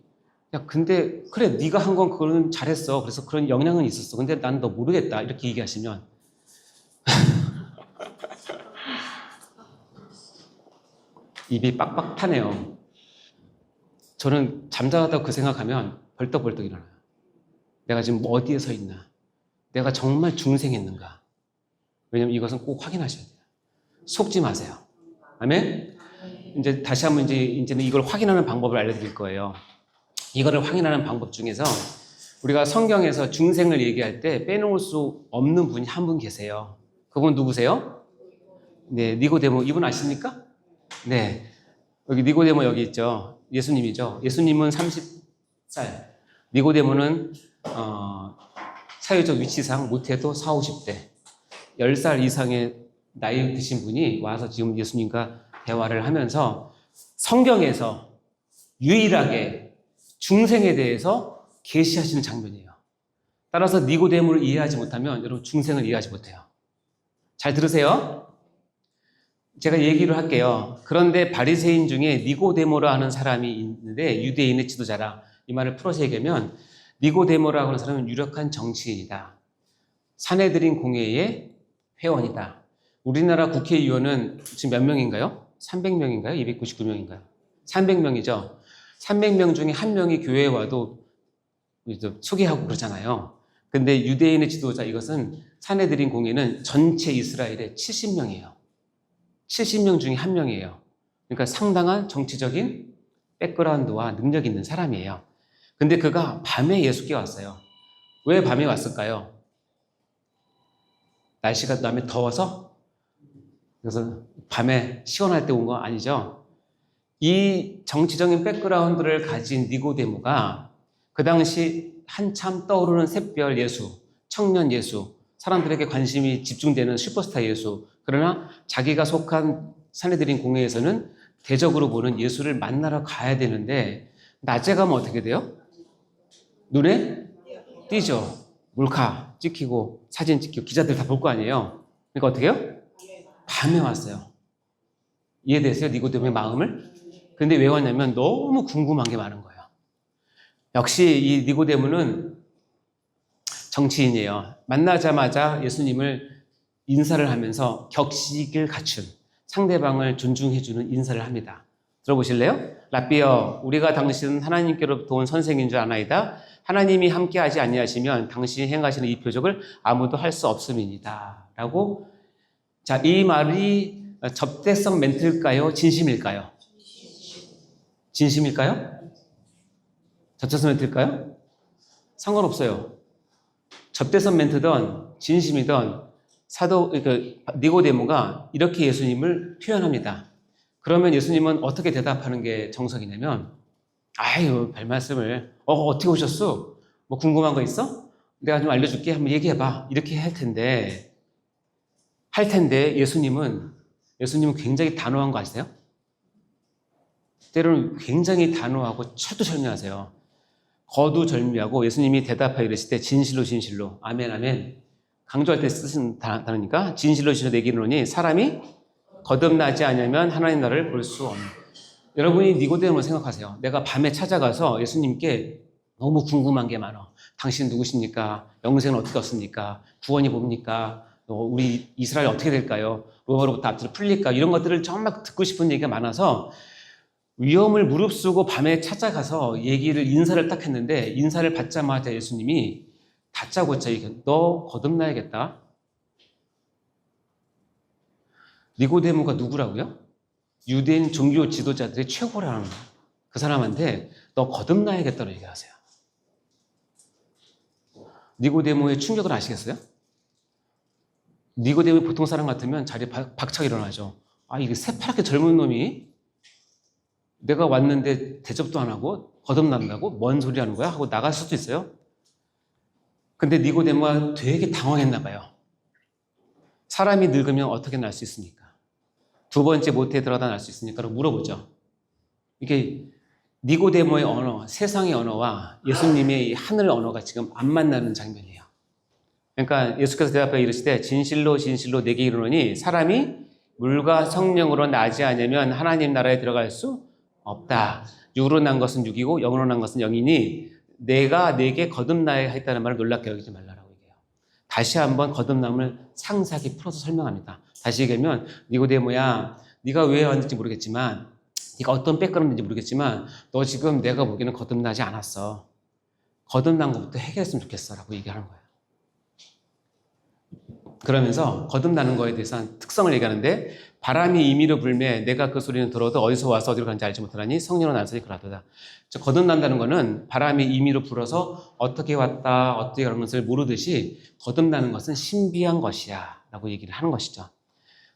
야 근데 그래 네가 한 건 그거는 잘했어. 그래서 그런 영향은 있었어. 근데 난 너 모르겠다 이렇게 얘기하시면 입이 빡빡 타네요. 저는 잠자다가 그 생각하면 벌떡벌떡 일어나요. 내가 지금 어디에 서 있나? 내가 정말 중생했는가? 왜냐면 이것은 꼭 확인하셔야 돼요. 속지 마세요. 아멘? 이제 다시 한번 이제는 이걸 확인하는 방법을 알려드릴 거예요. 이거를 확인하는 방법 중에서 우리가 성경에서 중생을 얘기할 때 빼놓을 수 없는 분이 한 분 계세요. 그분 누구세요? 네, 니고데모. 이분 아십니까? 네. 여기 니고데모 여기 있죠. 예수님이죠. 예수님은 30살. 니고데모는 사회적 위치상 못해도 40, 50대. 10살 이상의 나이 드신 분이 와서 지금 예수님과 대화를 하면서 성경에서 유일하게 중생에 대해서 계시하시는 장면이에요. 따라서 니고데모를 이해하지 못하면 여러분 중생을 이해하지 못해요. 잘 들으세요. 제가 얘기를 할게요. 그런데 바리새인 중에 니고데모라 하는 사람이 있는데 유대인의 지도자라. 이 말을 풀어서 얘기하면 니고데모라고 하는 사람은 유력한 정치인이다. 사내들인 공회의 회원이다. 우리나라 국회의원은 지금 몇 명인가요? 300명인가요? 299명인가요? 300명이죠. 300명 중에 한 명이 교회에 와도 소개하고 그러잖아요. 근데 유대인의 지도자, 이것은 사내들인 공회는 전체 이스라엘의 70명이에요. 70명 중에 한 명이에요. 그러니까 상당한 정치적인 백그라운드와 능력이 있는 사람이에요. 근데 그가 밤에 예수께 왔어요. 왜 밤에 왔을까요? 날씨가 밤에 더워서? 그래서 밤에 시원할 때 온 거 아니죠? 이 정치적인 백그라운드를 가진 니고데모가 그 당시 한참 떠오르는 샛별 예수, 청년 예수, 사람들에게 관심이 집중되는 슈퍼스타 예수, 그러나 자기가 속한 사내들인 공회에서는 대적으로 보는 예수를 만나러 가야 되는데 낮에 가면 어떻게 돼요? 눈에 띄죠. 몰카 찍히고 사진 찍히고 기자들 다 볼 거 아니에요. 그러니까 어떻게 해요? 밤에 왔어요. 이해되세요? 니고데모의 마음을? 근데 왜 왔냐면 너무 궁금한 게 많은 거예요. 역시 이 니고데모는 정치인이에요. 만나자마자 예수님을 인사를 하면서 격식을 갖춘, 상대방을 존중해주는 인사를 합니다. 들어보실래요? 랍비여, 우리가 당신은 하나님께로부터 온 선생인 줄 아나이다. 하나님이 함께하지 아니하시면 당신이 행하시는 이 표적을 아무도 할 수 없음이니다. 라고. 자, 이 말이 접대성 멘트일까요? 진심일까요? 진심일까요? 접대성 멘트일까요? 상관없어요. 접대성 멘트든 진심이든 니고데모가 이렇게 예수님을 표현합니다. 그러면 예수님은 어떻게 대답하는 게 정석이냐면, 아유, 별 말씀을, 어떻게 오셨어? 뭐 궁금한 거 있어? 내가 좀 알려줄게. 한번 얘기해봐. 이렇게 할 텐데 예수님은 굉장히 단호한 거 아세요? 때로는 굉장히 단호하고 철두철미하세요. 거두절미하고 예수님이 대답하여 이르시되 진실로 진실로 아멘 아멘, 강조할 때 쓰신 단어니까 진실로 진실로 내게 이르노니 사람이 거듭나지 않으면 하나님 나라를 볼 수 없는. 여러분이 니고데모를 생각하세요. 내가 밤에 찾아가서 예수님께 너무 궁금한 게 많아. 당신 누구십니까? 영생은 어떻게 얻습니까? 구원이 뭡니까? 우리 이스라엘 어떻게 될까요? 로마로부터 앞뒤로 풀릴까? 이런 것들을 정말 듣고 싶은 얘기가 많아서 위험을 무릅쓰고 밤에 찾아가서 인사를 딱 했는데, 인사를 받자마자 예수님이 다짜고짜 너 거듭나야겠다. 니고데모가 누구라고요? 유대인 종교 지도자들의 최고라는 그 사람한테 너 거듭나야겠다고 얘기하세요. 니고데모의 충격을 아시겠어요? 니고데모의 보통 사람 같으면 자리에 박차가 일어나죠. 이게 새파랗게 젊은 놈이 내가 왔는데 대접도 안 하고 거듭난다고? 뭔 소리 하는 거야? 하고 나갈 수도 있어요. 근데 니고데모가 되게 당황했나 봐요. 사람이 늙으면 어떻게 날 수 있습니까? 두 번째 모태에 들어가다 날 수 있으니까 물어보죠. 이게 니고데모의 언어, 세상의 언어와 예수님의 하늘 언어가 지금 안 만나는 장면이에요. 그러니까 예수께서 대답하여 이르시되 진실로 진실로 내게 이르노니 사람이 물과 성령으로 나지 않으면 하나님 나라에 들어갈 수 없다. 육으로 난 것은 육이고 영으로 난 것은 영이니 내가 내게 거듭나야 했다는 말을 놀랍게 여기지 말라라고 얘기해요. 다시 한번 거듭남을 상세하게 풀어서 설명합니다. 다시 얘기하면 니고데모야, 네가 왜 왔는지 모르겠지만, 네가 어떤 백그라운드인지 모르겠지만 너 지금 내가 보기에는 거듭나지 않았어. 거듭난 것부터 해결했으면 좋겠어 라고 얘기하는 거예요. 그러면서 거듭나는 거에 대해서 특성을 얘기하는데, 바람이 임의로 불매 내가 그 소리는 들어도 어디서 와서 어디로 가는지 알지 못하나니 성령은 안서지 그러하도다. 즉 거듭난다는 거는 바람이 임의로 불어서 어떻게 왔다 어떻게 가는 것을 모르듯이 거듭나는 것은 신비한 것이야 라고 얘기를 하는 것이죠.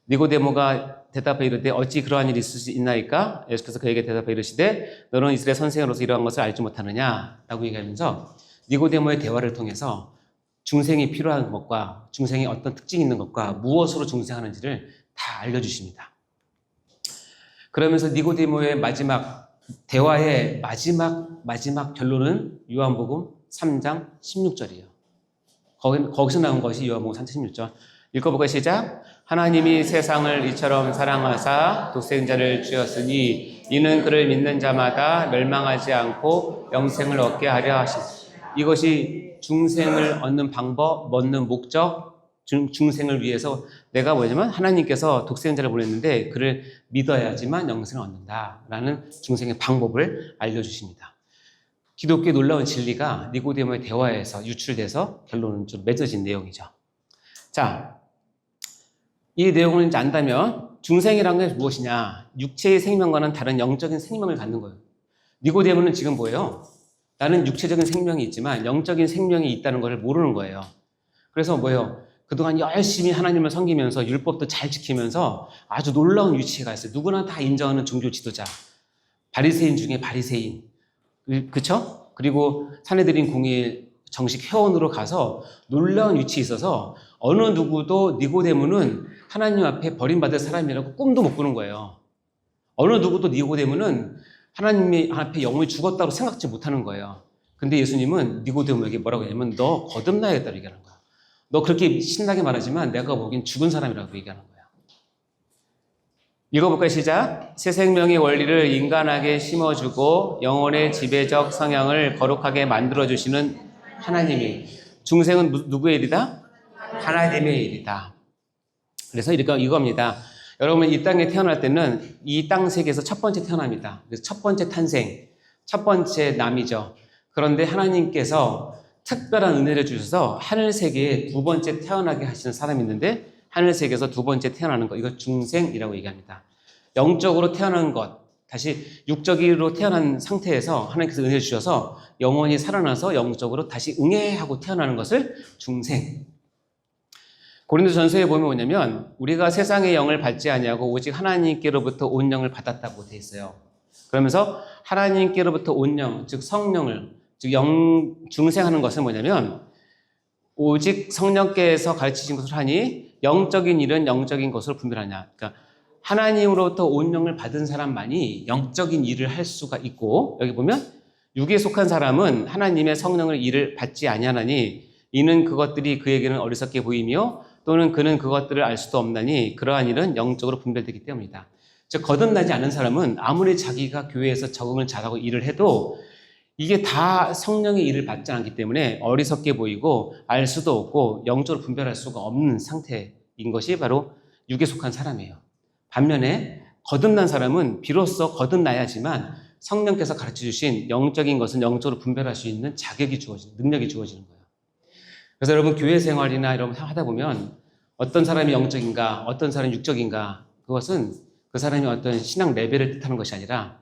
니고데모가 대답해 이르되 어찌 그러한 일이 있을 수 있나이까? 예수께서 그에게 대답해 이르시되 너는 이스라엘 선생으로서 이러한 것을 알지 못하느냐 라고 얘기하면서 니고데모의 대화를 통해서 중생이 필요한 것과 중생이 어떤 특징이 있는 것과 무엇으로 중생하는지를 다 알려주십니다. 그러면서 니고데모의 대화의 마지막 결론은 요한복음 3장 16절이에요. 거기서 나온 것이 요한복음 3장 16절. 읽어볼까요? 시작. 하나님이 세상을 이처럼 사랑하사 독생자를 주었으니 이는 그를 믿는 자마다 멸망하지 않고 영생을 얻게 하려 하시니. 이것이 중생을 얻는 방법, 얻는 목적, 중생을 위해서 내가 뭐냐면 하나님께서 독생자를 보냈는데 그를 믿어야지만 영생을 얻는다라는 중생의 방법을 알려주십니다. 기독교의 놀라운 진리가 니고데모의 대화에서 유출돼서 결론은 좀 맺어진 내용이죠. 자, 이 내용을 이제 안다면 중생이라는 게 무엇이냐? 육체의 생명과는 다른 영적인 생명을 갖는 거예요. 니고데모는 지금 뭐예요? 나는 육체적인 생명이 있지만 영적인 생명이 있다는 것을 모르는 거예요. 그래서 뭐예요? 그동안 열심히 하나님을 섬기면서 율법도 잘 지키면서 아주 놀라운 위치에 가 있어요. 누구나 다 인정하는 종교 지도자. 바리새인 중에 바리새인. 그쵸? 그리고 산헤드린 공의 정식 회원으로 가서 놀라운 위치에 있어서 어느 누구도 니고데모는 하나님 앞에 버림받을 사람이라고 꿈도 못 꾸는 거예요. 어느 누구도 니고데모는 하나님 앞에 영혼이 죽었다고 생각지 못하는 거예요. 근데 예수님은 니고데모에게 뭐라고 하냐면 너 거듭나야겠다고 얘기하는 거야. 너 그렇게 신나게 말하지만 내가 보기엔 죽은 사람이라고 얘기하는 거야. 읽어볼까요? 시작. 새 생명의 원리를 인간에게 심어주고 영혼의 지배적 성향을 거룩하게 만들어주시는 하나님이. 중생은 누구의 일이다? 하나님의 일이다. 그래서 이겁니다. 여러분 이 땅에 태어날 때는 이 땅 세계에서 첫 번째 태어납니다. 그래서 첫 번째 탄생, 첫 번째 남이죠. 그런데 하나님께서 특별한 은혜를 주셔서 하늘 세계에 두 번째 태어나게 하시는 사람이 있는데 하늘 세계에서 두 번째 태어나는 것, 이거 중생이라고 얘기합니다. 영적으로 태어난 것, 다시 육적으로 태어난 상태에서 하나님께서 은혜를 주셔서 영혼이 살아나서 영적으로 다시 응애하고 태어나는 것을 중생. 고린도전서에 보면 뭐냐면 우리가 세상의 영을 받지 아니하고 오직 하나님께로부터 온 영을 받았다고 돼 있어요. 그러면서 하나님께로부터 온 영, 즉 성령을, 즉 중생하는 것은 뭐냐면 오직 성령께서 가르치신 것을 하니 영적인 일은 영적인 것을 분별하냐. 그러니까 하나님으로부터 온 영을 받은 사람만이 영적인 일을 할 수가 있고, 여기 보면 육에 속한 사람은 하나님의 성령을 일을 받지 아니하나니 이는 그것들이 그에게는 어리석게 보이며 또는 그는 그것들을 알 수도 없나니 그러한 일은 영적으로 분별되기 때문이다. 즉 거듭나지 않은 사람은 아무리 자기가 교회에서 적응을 잘하고 일을 해도 이게 다 성령의 일을 받지 않기 때문에 어리석게 보이고 알 수도 없고 영적으로 분별할 수가 없는 상태인 것이 바로 육에 속한 사람이에요. 반면에 거듭난 사람은 비로소 거듭나야지만 성령께서 가르쳐주신 영적인 것은 영적으로 분별할 수 있는 자격이 주어지는, 능력이 주어지는 거예요. 그래서 여러분 교회 생활이나 이런 거 하다 보면 어떤 사람이 영적인가, 어떤 사람이 육적인가, 그것은 그 사람이 어떤 신앙 레벨을 뜻하는 것이 아니라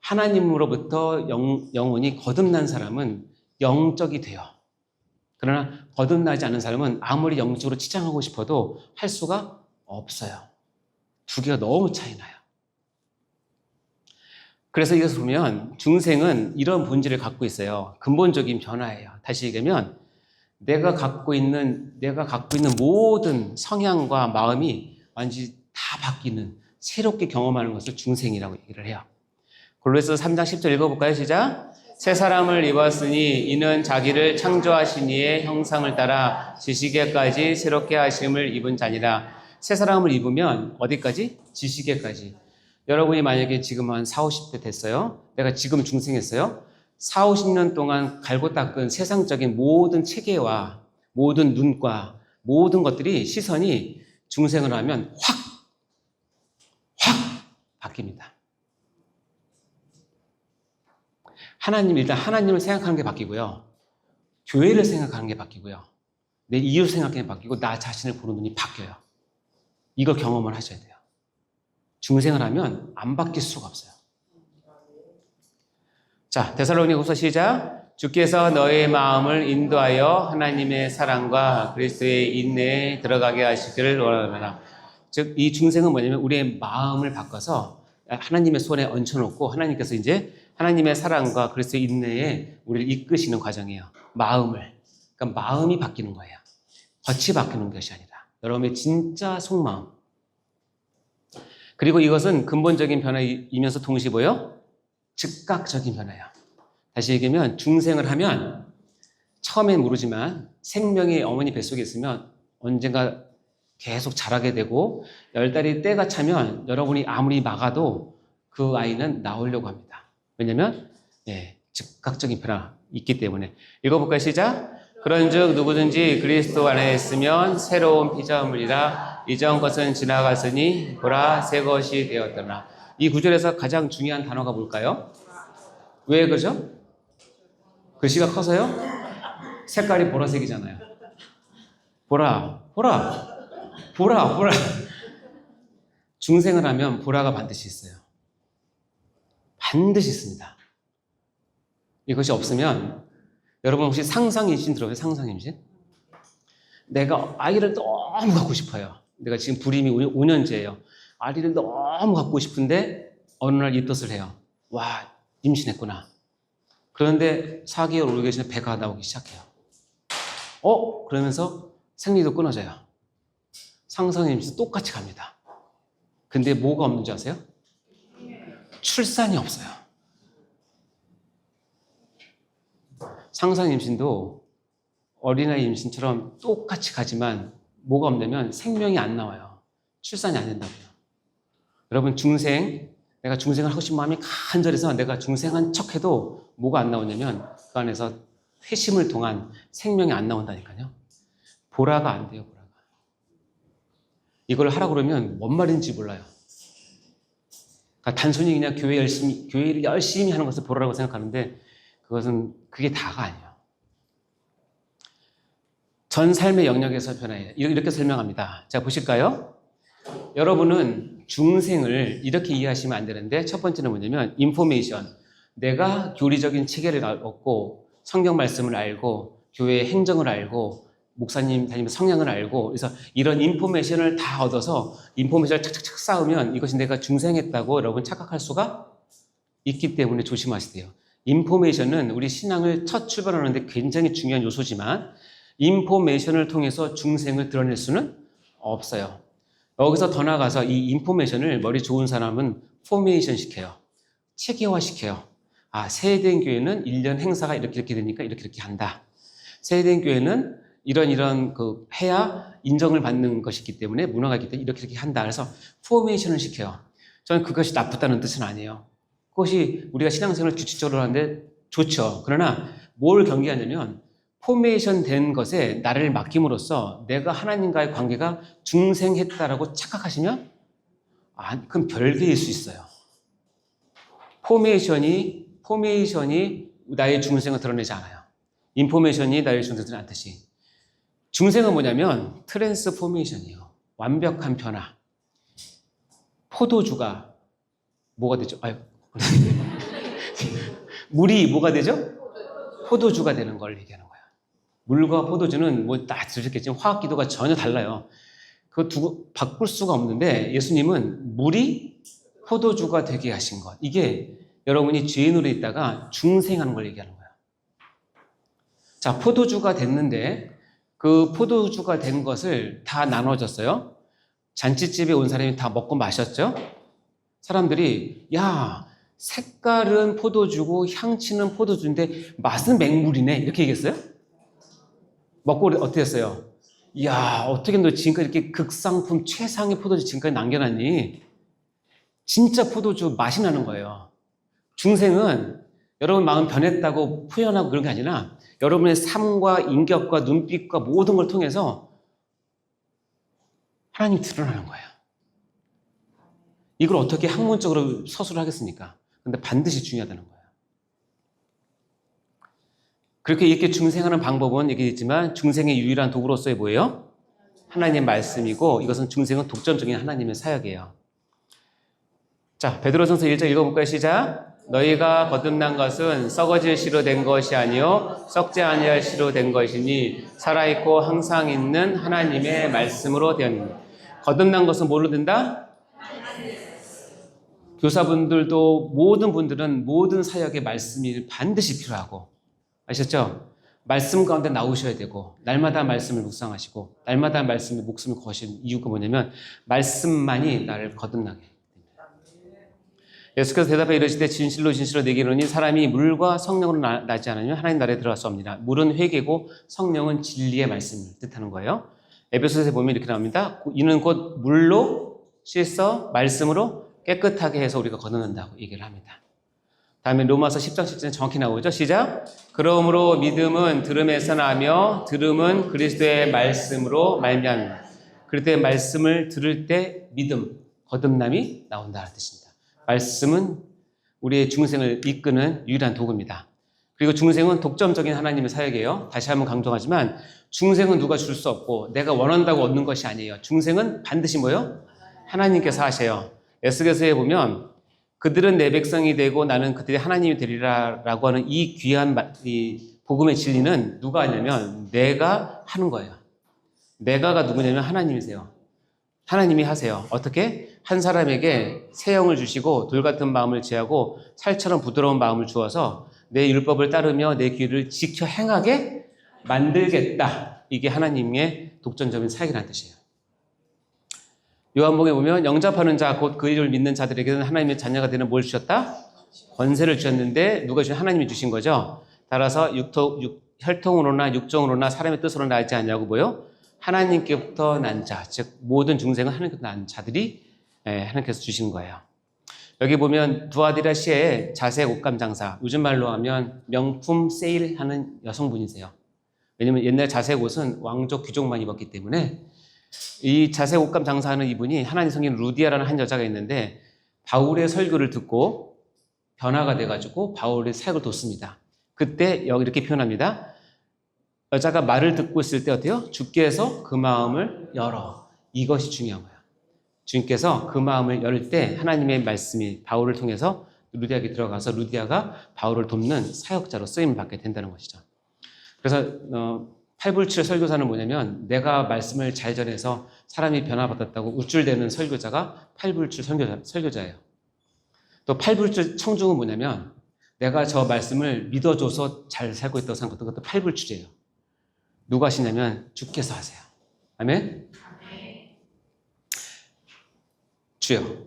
하나님으로부터 영혼이 거듭난 사람은 영적이 돼요. 그러나 거듭나지 않은 사람은 아무리 영적으로 치장하고 싶어도 할 수가 없어요. 두 개가 너무 차이 나요. 그래서 이것을 보면 중생은 이런 본질을 갖고 있어요. 근본적인 변화예요. 다시 얘기하면 내가 갖고 있는 모든 성향과 마음이 완전히 다 바뀌는 새롭게 경험하는 것을 중생이라고 얘기를 해요. 골로새서 3장 10절 읽어볼까요? 시작. 새 사람을 입었으니 이는 자기를 창조하신 이의 형상을 따라 지식에까지 새롭게 하심을 입은 자니라. 새 사람을 입으면 어디까지? 지식에까지. 여러분이 만약에 지금 한 40, 50대 됐어요. 내가 지금 중생했어요. 40, 50년 동안 갈고 닦은 세상적인 모든 체계와 모든 눈과 모든 것들이 시선이 중생을 하면 확 바뀝니다. 일단 하나님을 생각하는 게 바뀌고요. 교회를 생각하는 게 바뀌고요. 내 이웃을 생각하는 게 바뀌고 나 자신을 보는 눈이 바뀌어요. 이걸 경험을 하셔야 돼요. 중생을 하면 안 바뀔 수가 없어요. 자, 데살로니가후서 시작. 주께서 너의 마음을 인도하여 하나님의 사랑과 그리스도의 인내에 들어가게 하시기를 원하노라. 즉, 이 중생은 뭐냐면 우리의 마음을 바꿔서 하나님의 손에 얹혀놓고 하나님께서 이제 하나님의 사랑과 그리스도의 인내에 우리를 이끄시는 과정이에요. 마음을. 그러니까 마음이 바뀌는 거예요. 겉이 바뀌는 것이 아니라 여러분의 진짜 속마음. 그리고 이것은 근본적인 변화이면서 동시에 뭐예요? 즉각적인 변화예요. 다시 얘기하면 중생을 하면 처음엔 모르지만 생명이 어머니 뱃속에 있으면 언젠가 계속 자라게 되고 10달이 때가 차면 여러분이 아무리 막아도 그 아이는 나오려고 합니다. 왜냐하면 즉각적인 변화가 있기 때문에. 읽어볼까요? 시작. 그런즉 누구든지 그리스도 안에 있으면 새로운 피조물이라 이전 것은 지나갔으니 보라 새 것이 되었더라. 이 구절에서 가장 중요한 단어가 뭘까요? 왜 그러죠? 글씨가 커서요? 색깔이 보라색이잖아요. 보라. 중생을 하면 보라가 반드시 있어요. 반드시 있습니다. 이것이 없으면 여러분 혹시 상상임신 들어요? 상상임신? 내가 아이를 너무 갖고 싶어요. 내가 지금 불임이 5년째예요. 아이를 너무 갖고 싶은데 어느 날 이 뜻을 해요. 와, 임신했구나. 그런데 4개월 오래 계시면 배가 나오기 시작해요. 그러면서 생리도 끊어져요. 상상의 임신 똑같이 갑니다. 근데 뭐가 없는 줄 아세요? 출산이 없어요. 상상 임신도 어린아이 임신처럼 똑같이 가지만 뭐가 없냐면 생명이 안 나와요. 출산이 안 된다고요. 여러분 내가 중생을 하고 싶은 마음이 간절해서 내가 중생한 척해도 뭐가 안 나오냐면 그 안에서 회심을 통한 생명이 안 나온다니까요. 보라가 안 돼요. 보라가. 이걸 하라고 그러면 뭔 말인지 몰라요. 그러니까 단순히 그냥 교회를 열심히 하는 것을 보라라고 생각하는데 그게 다가 아니에요. 전 삶의 영역에서 변화해요. 이렇게 설명합니다. 자, 보실까요? 여러분은 중생을 이렇게 이해하시면 안 되는데 첫 번째는 뭐냐면 인포메이션. 내가 교리적인 체계를 얻고 성경 말씀을 알고 교회의 행정을 알고 목사님 다니면서 성향을 알고 그래서 이런 인포메이션을 다 얻어서 인포메이션을 착착착 쌓으면 이것이 내가 중생했다고 여러분 착각할 수가 있기 때문에 조심하시대요. 인포메이션은 우리 신앙을 첫 출발하는데 굉장히 중요한 요소지만 인포메이션을 통해서 중생을 드러낼 수는 없어요. 여기서 더 나아가서 이 인포메이션을 머리 좋은 사람은 포메이션 시켜요. 체계화 시켜요. 세대인 교회는 1년 행사가 이렇게 되니까 이렇게 한다. 세대인 교회는 이런 해야 인정을 받는 것이기 때문에 문화가 있기 때문에 이렇게 한다. 그래서 포메이션을 시켜요. 저는 그것이 나쁘다는 뜻은 아니에요. 그것이 우리가 신앙생활을 규칙적으로 하는데 좋죠. 그러나 뭘 경계하냐면 포메이션 된 것에 나를 맡김으로써 내가 하나님과의 관계가 중생했다라고 착각하시면 그건 별개일 수 있어요. 포메이션이 나의 중생을 드러내지 않아요. 인포메이션이 나의 중생을 드러내지 않듯이. 중생은 뭐냐면 트랜스포메이션이에요. 완벽한 변화. 포도주가 뭐가 되죠? 물이 뭐가 되죠? 포도주가 되는 걸 얘기하는 거예요. 물과 포도주는 다 들으셨겠지만 화학 기도가 전혀 달라요. 그거 두고 바꿀 수가 없는데 예수님은 물이 포도주가 되게 하신 것. 이게 여러분이 죄인으로 있다가 중생하는 걸 얘기하는 거예요. 자, 포도주가 됐는데 그 포도주가 된 것을 다 나눠줬어요. 잔치집에 온 사람이 다 먹고 마셨죠? 사람들이 색깔은 포도주고 향치는 포도주인데 맛은 맹물이네 이렇게 얘기했어요. 먹고 어떻게 했어요? 어떻게 너 지금까지 이렇게 극상품 최상의 포도주 지금까지 남겨놨니? 진짜 포도주 맛이 나는 거예요. 중생은 여러분 마음 변했다고 표현하고 그런 게 아니라 여러분의 삶과 인격과 눈빛과 모든 걸 통해서 하나님이 드러나는 거예요. 이걸 어떻게 학문적으로 서술을 하겠습니까? 근데 반드시 중요하다는 거예요. 그렇게 이렇게 중생하는 방법은 얘기했지만 중생의 유일한 도구로서의 뭐예요? 하나님의 말씀이고 이것은 중생은 독점적인 하나님의 사역이에요. 자, 베드로전서 1장 읽어볼까요? 시작. 너희가 거듭난 것은 썩어질 씨로 된 것이 아니요 썩지 아니할 씨로 된 것이니 살아있고 항상 있는 하나님의 말씀으로 되었느니. 거듭난 것은 뭐로 된다? 교사분들도 모든 분들은 모든 사역의 말씀이 반드시 필요하고 아셨죠? 말씀 가운데 나오셔야 되고 날마다 말씀을 묵상하시고 날마다 말씀에 목숨을 거신 이유가 뭐냐면 말씀만이 나를 거듭나게 됩니다. 예수께서 대답해 이르시되 진실로 내게 이르노니 사람이 물과 성령으로 나지 않으면 하나님 나라에 들어갈 수 없느니라. 물은 회개고 성령은 진리의 말씀을 뜻하는 거예요. 에베소서에 보면 이렇게 나옵니다. 이는 곧 물로 씻어 말씀으로 깨끗하게 해서 우리가 거듭난다고 얘기를 합니다. 다음에 로마서 10장 10절에 정확히 나오죠. 시작. 그러므로 믿음은 들음에서 나며 들음은 그리스도의 말씀으로 말미암아. 그리스도의 말씀을 들을 때 믿음, 거듭남이 나온다는 뜻입니다. 말씀은 우리의 중생을 이끄는 유일한 도구입니다. 그리고 중생은 독점적인 하나님의 사역이에요. 다시 한번 강조하지만 중생은 누가 줄 수 없고 내가 원한다고 얻는 것이 아니에요. 중생은 반드시 뭐예요? 하나님께서 하세요. 에스겔서에 보면 그들은 내 백성이 되고 나는 그들의 하나님이 되리라 라고 하는 이 귀한 이 복음의 진리는 누가 하냐면 내가 하는 거예요. 내가가 누구냐면 하나님이세요. 하나님이 하세요. 어떻게? 한 사람에게 새 영을 주시고 돌 같은 마음을 제하고 살처럼 부드러운 마음을 주어서 내 율법을 따르며 내 길을 지켜 행하게 만들겠다. 이게 하나님의 독점적인 사역이라는 뜻이에요. 요한복음에 보면 영접하는 자 곧 그 이름을 믿는 자들에게는 하나님의 자녀가 되는 뭘 주셨다? 권세를 주셨는데 누가 주신? 하나님이 주신 거죠. 따라서 혈통으로나 육정으로나 사람의 뜻으로 나지 않냐고 뭐요? 하나님께부터 난 자, 즉 모든 중생은 하나님께부터 난 자들이 하나님께서 주신 거예요. 여기 보면 두아디라 시의 자색 옷감 장사, 요즘 말로 하면 명품 세일하는 여성분이세요. 왜냐면 옛날 자색 옷은 왕족 귀족만 입었기 때문에 이 자색 옷감 장사하는 이분이 하나님 성인 루디아라는 한 여자가 있는데 바울의 설교를 듣고 변화가 돼가지고 바울의 사역을 돕습니다. 그때 여기 이렇게 표현합니다. 여자가 말을 듣고 있을 때 어때요? 주께서 그 마음을 열어. 이것이 중요한 거예요. 주님께서 그 마음을 열 때 하나님의 말씀이 바울을 통해서 루디아에게 들어가서 루디아가 바울을 돕는 사역자로 쓰임을 받게 된다는 것이죠. 그래서 팔불출 설교사는 뭐냐면 내가 말씀을 잘 전해서 사람이 변화받았다고 우쭐대는 설교자가 팔불출 설교자예요. 또 팔불출 청중은 뭐냐면 내가 저 말씀을 믿어줘서 잘 살고 있다고 생각했던 것도 팔불출이에요. 누가 하시냐면 주께서 하세요. 아멘? 주여.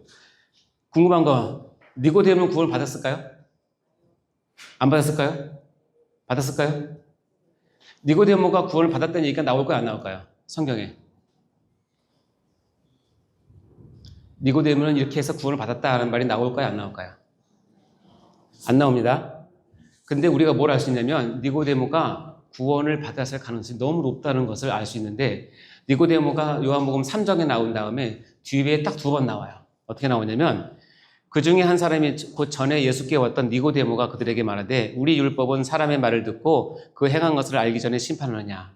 궁금한 거, 니고데모는 구원을 받았을까요? 안 받았을까요? 받았을까요? 니고데모가 구원을 받았다는 얘기가 나올까요? 안 나올까요? 성경에. 니고데모는 이렇게 해서 구원을 받았다는 말이 나올까요? 안 나올까요? 안 나옵니다. 근데 우리가 뭘 알 수 있냐면 니고데모가 구원을 받았을 가능성이 너무 높다는 것을 알 수 있는데 니고데모가 요한복음 3장에 나온 다음에 뒤에 딱 2번 나와요. 어떻게 나오냐면 그 중에 한 사람이 곧 전에 예수께 왔던 니고데모가 그들에게 말하되 우리 율법은 사람의 말을 듣고 그 행한 것을 알기 전에 심판하느냐.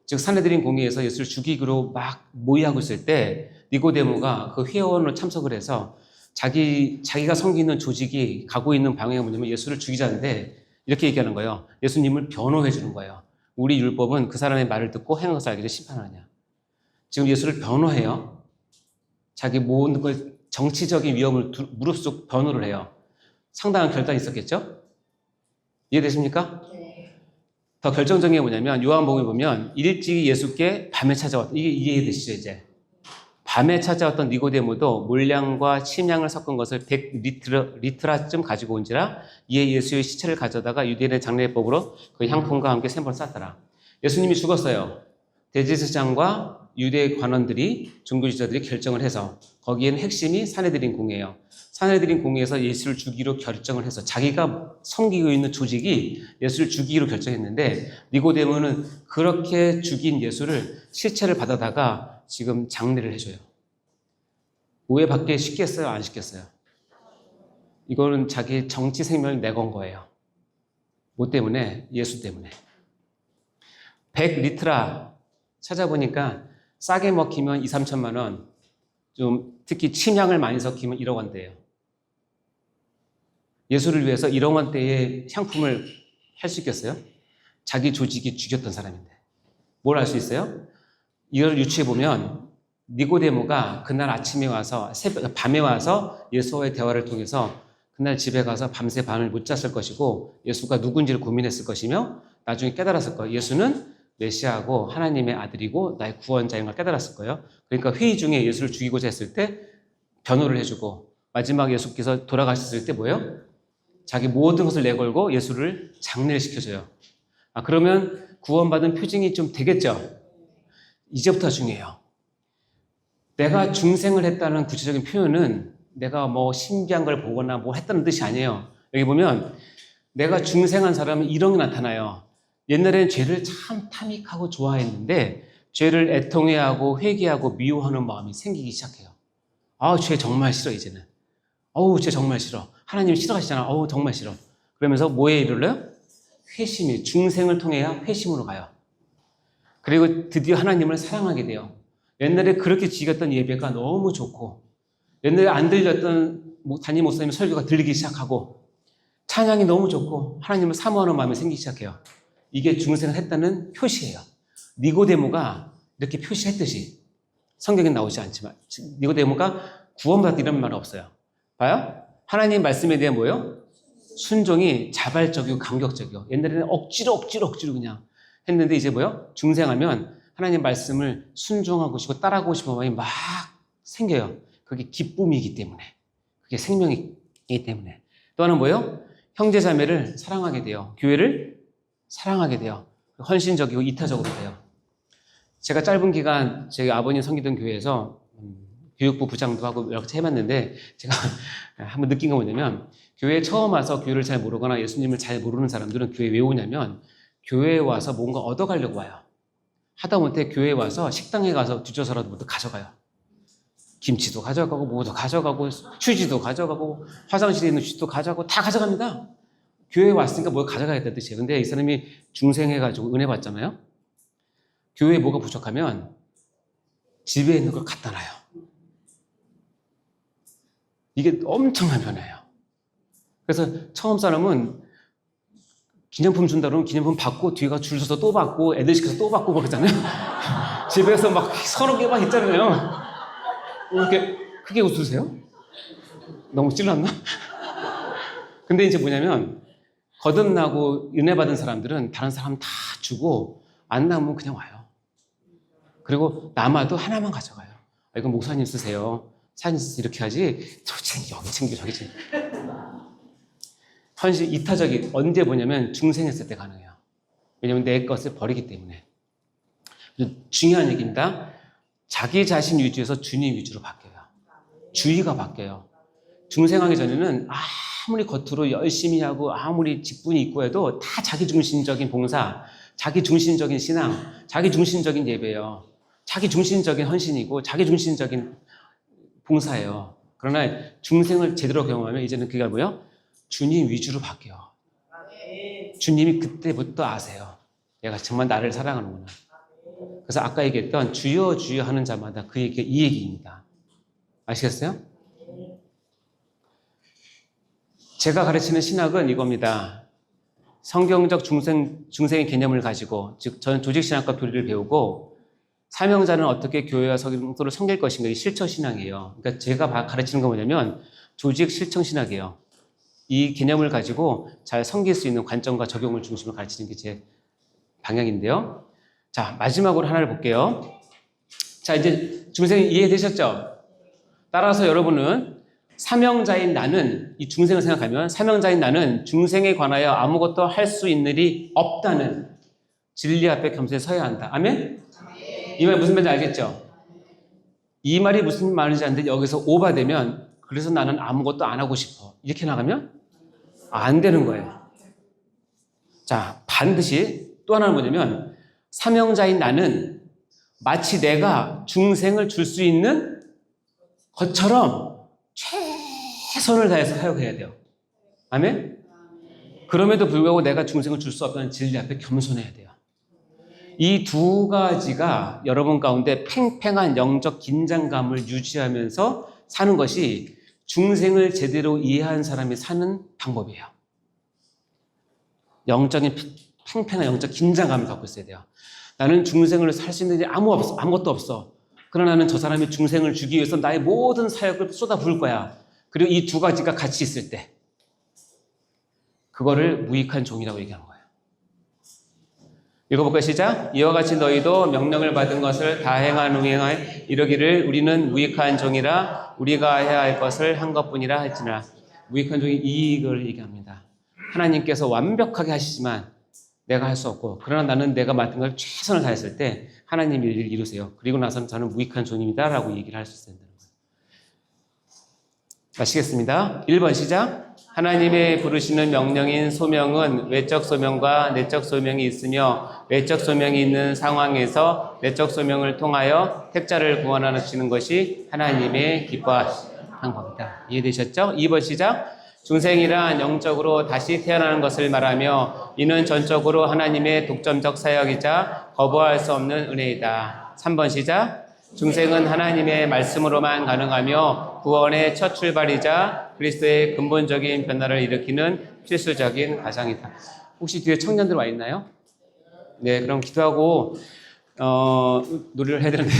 즉 산헤드린 공회에서 예수를 죽이기로 막 모의하고 있을 때 니고데모가 그 회원으로 참석을 해서 자기가 섬기는 조직이 가고 있는 방향이 뭐냐면 예수를 죽이자는데 이렇게 얘기하는 거예요. 예수님을 변호해 주는 거예요. 우리 율법은 그 사람의 말을 듣고 행한 것을 알기 전에 심판하느냐. 지금 예수를 변호해요. 자기 모든 걸 정치적인 위험을 무릅쓰고 변호를 해요. 상당한 결단이 있었겠죠? 이해되십니까? 네. 더 결정적인 게 뭐냐면 요한복음에 보면 일찍이 예수께 밤에 찾아왔다. 이게 이해되시죠 이제? 밤에 찾아왔던 니고데모도 물량과 침량을 섞은 것을 100리트라쯤 가지고 온지라 이에 예수의 시체를 가져다가 유대인의 장례법으로 그 향품과 함께 샘벌 쌌더라. 예수님이 죽었어요. 대제사장과 유대 관원들이 종교지도자들이 결정을 해서 거기에는 핵심이 산헤드린 공회예요. 산헤드린 공회에서 예수를 죽이기로 결정을 해서 자기가 섬기고 있는 조직이 예수를 죽이기로 결정했는데 니고데모는 그렇게 죽인 예수를 시체를 받아다가 지금 장례를 해줘요. 오해받기 쉽겠어요? 안 쉽겠어요? 이거는 자기 정치 생명을 내건 거예요. 뭐 때문에? 예수 때문에. 100리트라 찾아보니까 싸게 먹히면 2, 3천만 원, 좀 특히 침향을 많이 섞이면 1억 원대예요. 예수를 위해서 1억 원대의 향품을 할 수 있겠어요? 자기 조직이 죽였던 사람인데. 뭘 알 수 있어요? 이걸 유추해보면 니고데모가 그날 아침에 와서 밤에 와서 예수와의 대화를 통해서 그날 집에 가서 밤새 밤을 못 잤을 것이고 예수가 누군지를 고민했을 것이며 나중에 깨달았을 거예요. 예수는 메시아고 하나님의 아들이고 나의 구원자인 걸 깨달았을 거예요. 그러니까 회의 중에 예수를 죽이고자 했을 때 변호를 해주고 마지막 예수께서 돌아가셨을 때 뭐예요? 자기 모든 것을 내걸고 예수를 장례를 시켜줘요. 그러면 구원받은 표징이 좀 되겠죠? 이제부터 중요해요. 내가 중생을 했다는 구체적인 표현은 내가 뭐 신기한 걸 보거나 뭐 했다는 뜻이 아니에요. 여기 보면 내가 중생한 사람은 이런 게 나타나요. 옛날에는 죄를 참 탐닉하고 좋아했는데 죄를 애통해하고 회개하고 미워하는 마음이 생기기 시작해요. 죄 정말 싫어 이제는. 죄 정말 싫어. 하나님 싫어하시잖아. 정말 싫어. 그러면서 뭐에 이르러요? 회심이 중생을 통해야 회심으로 가요. 그리고 드디어 하나님을 사랑하게 돼요. 옛날에 그렇게 지겼던 예배가 너무 좋고 옛날에 안 들렸던 담임 목사님 설교가 들리기 시작하고 찬양이 너무 좋고 하나님을 사모하는 마음이 생기기 시작해요. 이게 중생을 했다는 표시예요. 니고데모가 이렇게 표시했듯이 성경에 나오지 않지만 니고데모가 구원받았다 이런 말은 없어요. 봐요. 하나님 말씀에 대한 뭐예요? 순종이 자발적이고 감격적이고 옛날에는 억지로 그냥 했는데 이제 뭐예요? 중생하면 하나님 말씀을 순종하고 싶고 따라가고 싶은 마음이 막 생겨요. 그게 기쁨이기 때문에. 그게 생명이기 때문에. 또 하나는 뭐예요? 형제 자매를 사랑하게 돼요. 교회를 사랑하게 돼요. 헌신적이고 이타적으로 돼요. 제가 짧은 기간 저희 아버님 섬기던 교회에서 교육부 부장도 하고 여러 가지 해봤는데 제가 한번 느낀 건 뭐냐면 교회에 처음 와서 교회를 잘 모르거나 예수님을 잘 모르는 사람들은 교회에 왜 오냐면 교회에 와서 뭔가 얻어가려고 와요. 하다못해 교회에 와서 식당에 가서 뒤져서라도 뭐도 가져가요. 김치도 가져가고 뭐도 가져가고 휴지도 가져가고 화장실에 있는 휴지도 가져가고 다 가져갑니다. 교회에 왔으니까 뭘 가져가야겠다는 뜻이에요. 근데 이 사람이 중생해가지고 은혜 받잖아요. 교회에 뭐가 부족하면 집에 있는 걸 갖다 놔요. 이게 엄청난 변화예요. 그래서 처음 사람은 기념품 준다 그러면 기념품 받고 뒤가 줄 서서 또 받고 애들 시켜서 또 받고 그러잖아요. 집에서 막 서너 개 막 있잖아요. 이렇게 크게 웃으세요? 너무 찔렀나? 근데 이제 뭐냐면 거듭나고 은혜 받은 사람들은 다른 사람 다 주고 안 남으면 그냥 와요. 그리고 남아도 하나만 가져가요. 이건 목사님 쓰세요. 사장님 쓰세요. 이렇게 하지. 여기 챙겨 저기 챙겨. 헌신 이타적이 언제 보냐면 중생했을 때 가능해요. 왜냐면 내 것을 버리기 때문에. 중요한 얘기입니다. 자기 자신 위주에서 주님 위주로 바뀌어요. 주의가 바뀌어요. 중생하기 전에는 아무리 겉으로 열심히 하고 아무리 직분이 있고 해도 다 자기 중심적인 봉사, 자기 중심적인 신앙, 자기 중심적인 예배예요. 자기 중심적인 헌신이고 자기 중심적인 봉사예요. 그러나 중생을 제대로 경험하면 이제는 그게 뭐예요? 주님 위주로 바뀌어요. 주님이 그때부터 아세요. 얘가 정말 나를 사랑하는구나. 그래서 아까 얘기했던 주여 주여 하는 자마다 이 얘기입니다. 아시겠어요? 제가 가르치는 신학은 이겁니다. 성경적 중생의 개념을 가지고, 즉 저는 조직신학과 교리를 배우고 사명자는 어떻게 교회와 성도를 섬길 것인가, 이 실천신학이에요. 그러니까 제가 가르치는 건 뭐냐면 조직 실천신학이에요. 이 개념을 가지고 잘 섬길 수 있는 관점과 적용을 중심으로 가르치는 게 제 방향인데요. 자, 마지막으로 하나를 볼게요. 자, 이제 중생 이해되셨죠? 따라서 여러분은 사명자인 나는, 이 중생을 생각하면 사명자인 나는 중생에 관하여 아무것도 할 수 있는 일이 없다는 진리 앞에 겸손히 서야 한다. 아멘? 이 말 무슨 말인지 알겠죠? 이 말이 무슨 말인지 아는데 여기서 오바되면 그래서 나는 아무것도 안 하고 싶어. 이렇게 나가면 안 되는 거예요. 자, 반드시 또 하나는 뭐냐면 사명자인 나는 마치 내가 중생을 줄 수 있는 것처럼 최선을 다해서 사역해야 돼요. 아멘? 그럼에도 불구하고 내가 중생을 줄 수 없다는 진리 앞에 겸손해야 돼요. 이 두 가지가 여러분 가운데 팽팽한 영적 긴장감을 유지하면서 사는 것이 중생을 제대로 이해한 사람이 사는 방법이에요. 영적인 팽팽한 영적 긴장감을 갖고 있어야 돼요. 나는 중생을 살 수 있는 일이 아무것도 없어. 그러나 나는 저 사람이 중생을 주기 위해서 나의 모든 사역을 쏟아부을 거야. 그리고 이 두 가지가 같이 있을 때 그거를 무익한 종이라고 얘기하는 거예요. 읽어볼까요? 시작. 이와 같이 너희도 명령을 받은 것을 다 행하여 이르기를 우리는 무익한 종이라 우리가 해야 할 것을 한 것뿐이라 할지라. 무익한 종이 이익을 얘기합니다. 하나님께서 완벽하게 하시지만 내가 할 수 없고, 그러나 나는 내가 맡은 걸 최선을 다했을 때 하나님이 일을 이루세요. 그리고 나서는 저는 무익한 종입니다 라고 얘기를 할 수 있다는 거예요. 마치겠습니다. 1번 시작. 하나님의 부르시는 명령인 소명은 외적 소명과 내적 소명이 있으며, 외적 소명이 있는 상황에서 내적 소명을 통하여 택자를 구원하시는 것이 하나님의 기뻐하시는 방법이다. 이해되셨죠? 2번 시작. 중생이란 영적으로 다시 태어나는 것을 말하며 이는 전적으로 하나님의 독점적 사역이자 거부할 수 없는 은혜이다. 3번 시작. 중생은 하나님의 말씀으로만 가능하며 구원의 첫 출발이자 그리스도의 근본적인 변화를 일으키는 필수적인 과정이다. 혹시 뒤에 청년들 와 있나요? 네, 그럼 기도하고 노래를 해야 되는데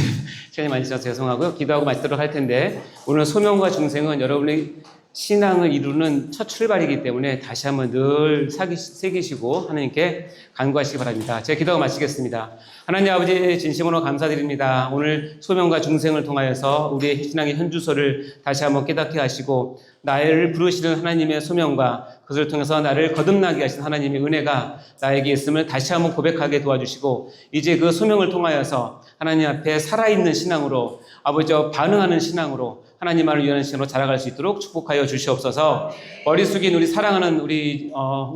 시간이 많이 지나서 죄송하고요. 기도하고 마치도록 할 텐데, 오늘 소명과 중생은 여러분의 신앙을 이루는 첫 출발이기 때문에 다시 한번 늘 새기시고 하나님께 간구하시기 바랍니다. 제가 기도하고 마치겠습니다. 하나님 아버지, 진심으로 감사드립니다. 오늘 소명과 중생을 통하여서 우리의 신앙의 현주소를 다시 한번 깨닫게 하시고 나를 부르시는 하나님의 소명과 그것을 통해서 나를 거듭나게 하신 하나님의 은혜가 나에게 있음을 다시 한번 고백하게 도와주시고, 이제 그 소명을 통하여서 하나님 앞에 살아있는 신앙으로, 아버지와 반응하는 신앙으로, 하나님만을 위하는 신앙으로 자라갈 수 있도록 축복하여 주시옵소서. 머리 숙인 우리 사랑하는 우리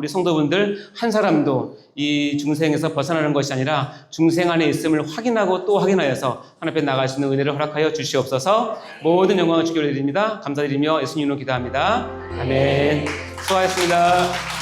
성도분들 한 사람도 이 중생에서 벗어나는 것이 아니라 중생 안에 있음을 확인하고 또 확인하여서 하나님 앞에 나갈 수 있는 은혜를 허락하여 주시옵소서. 모든 영광을 주께 올려드립니다. 감사드리며 예수님으로 기도합니다. 아멘. 수고하셨습니다.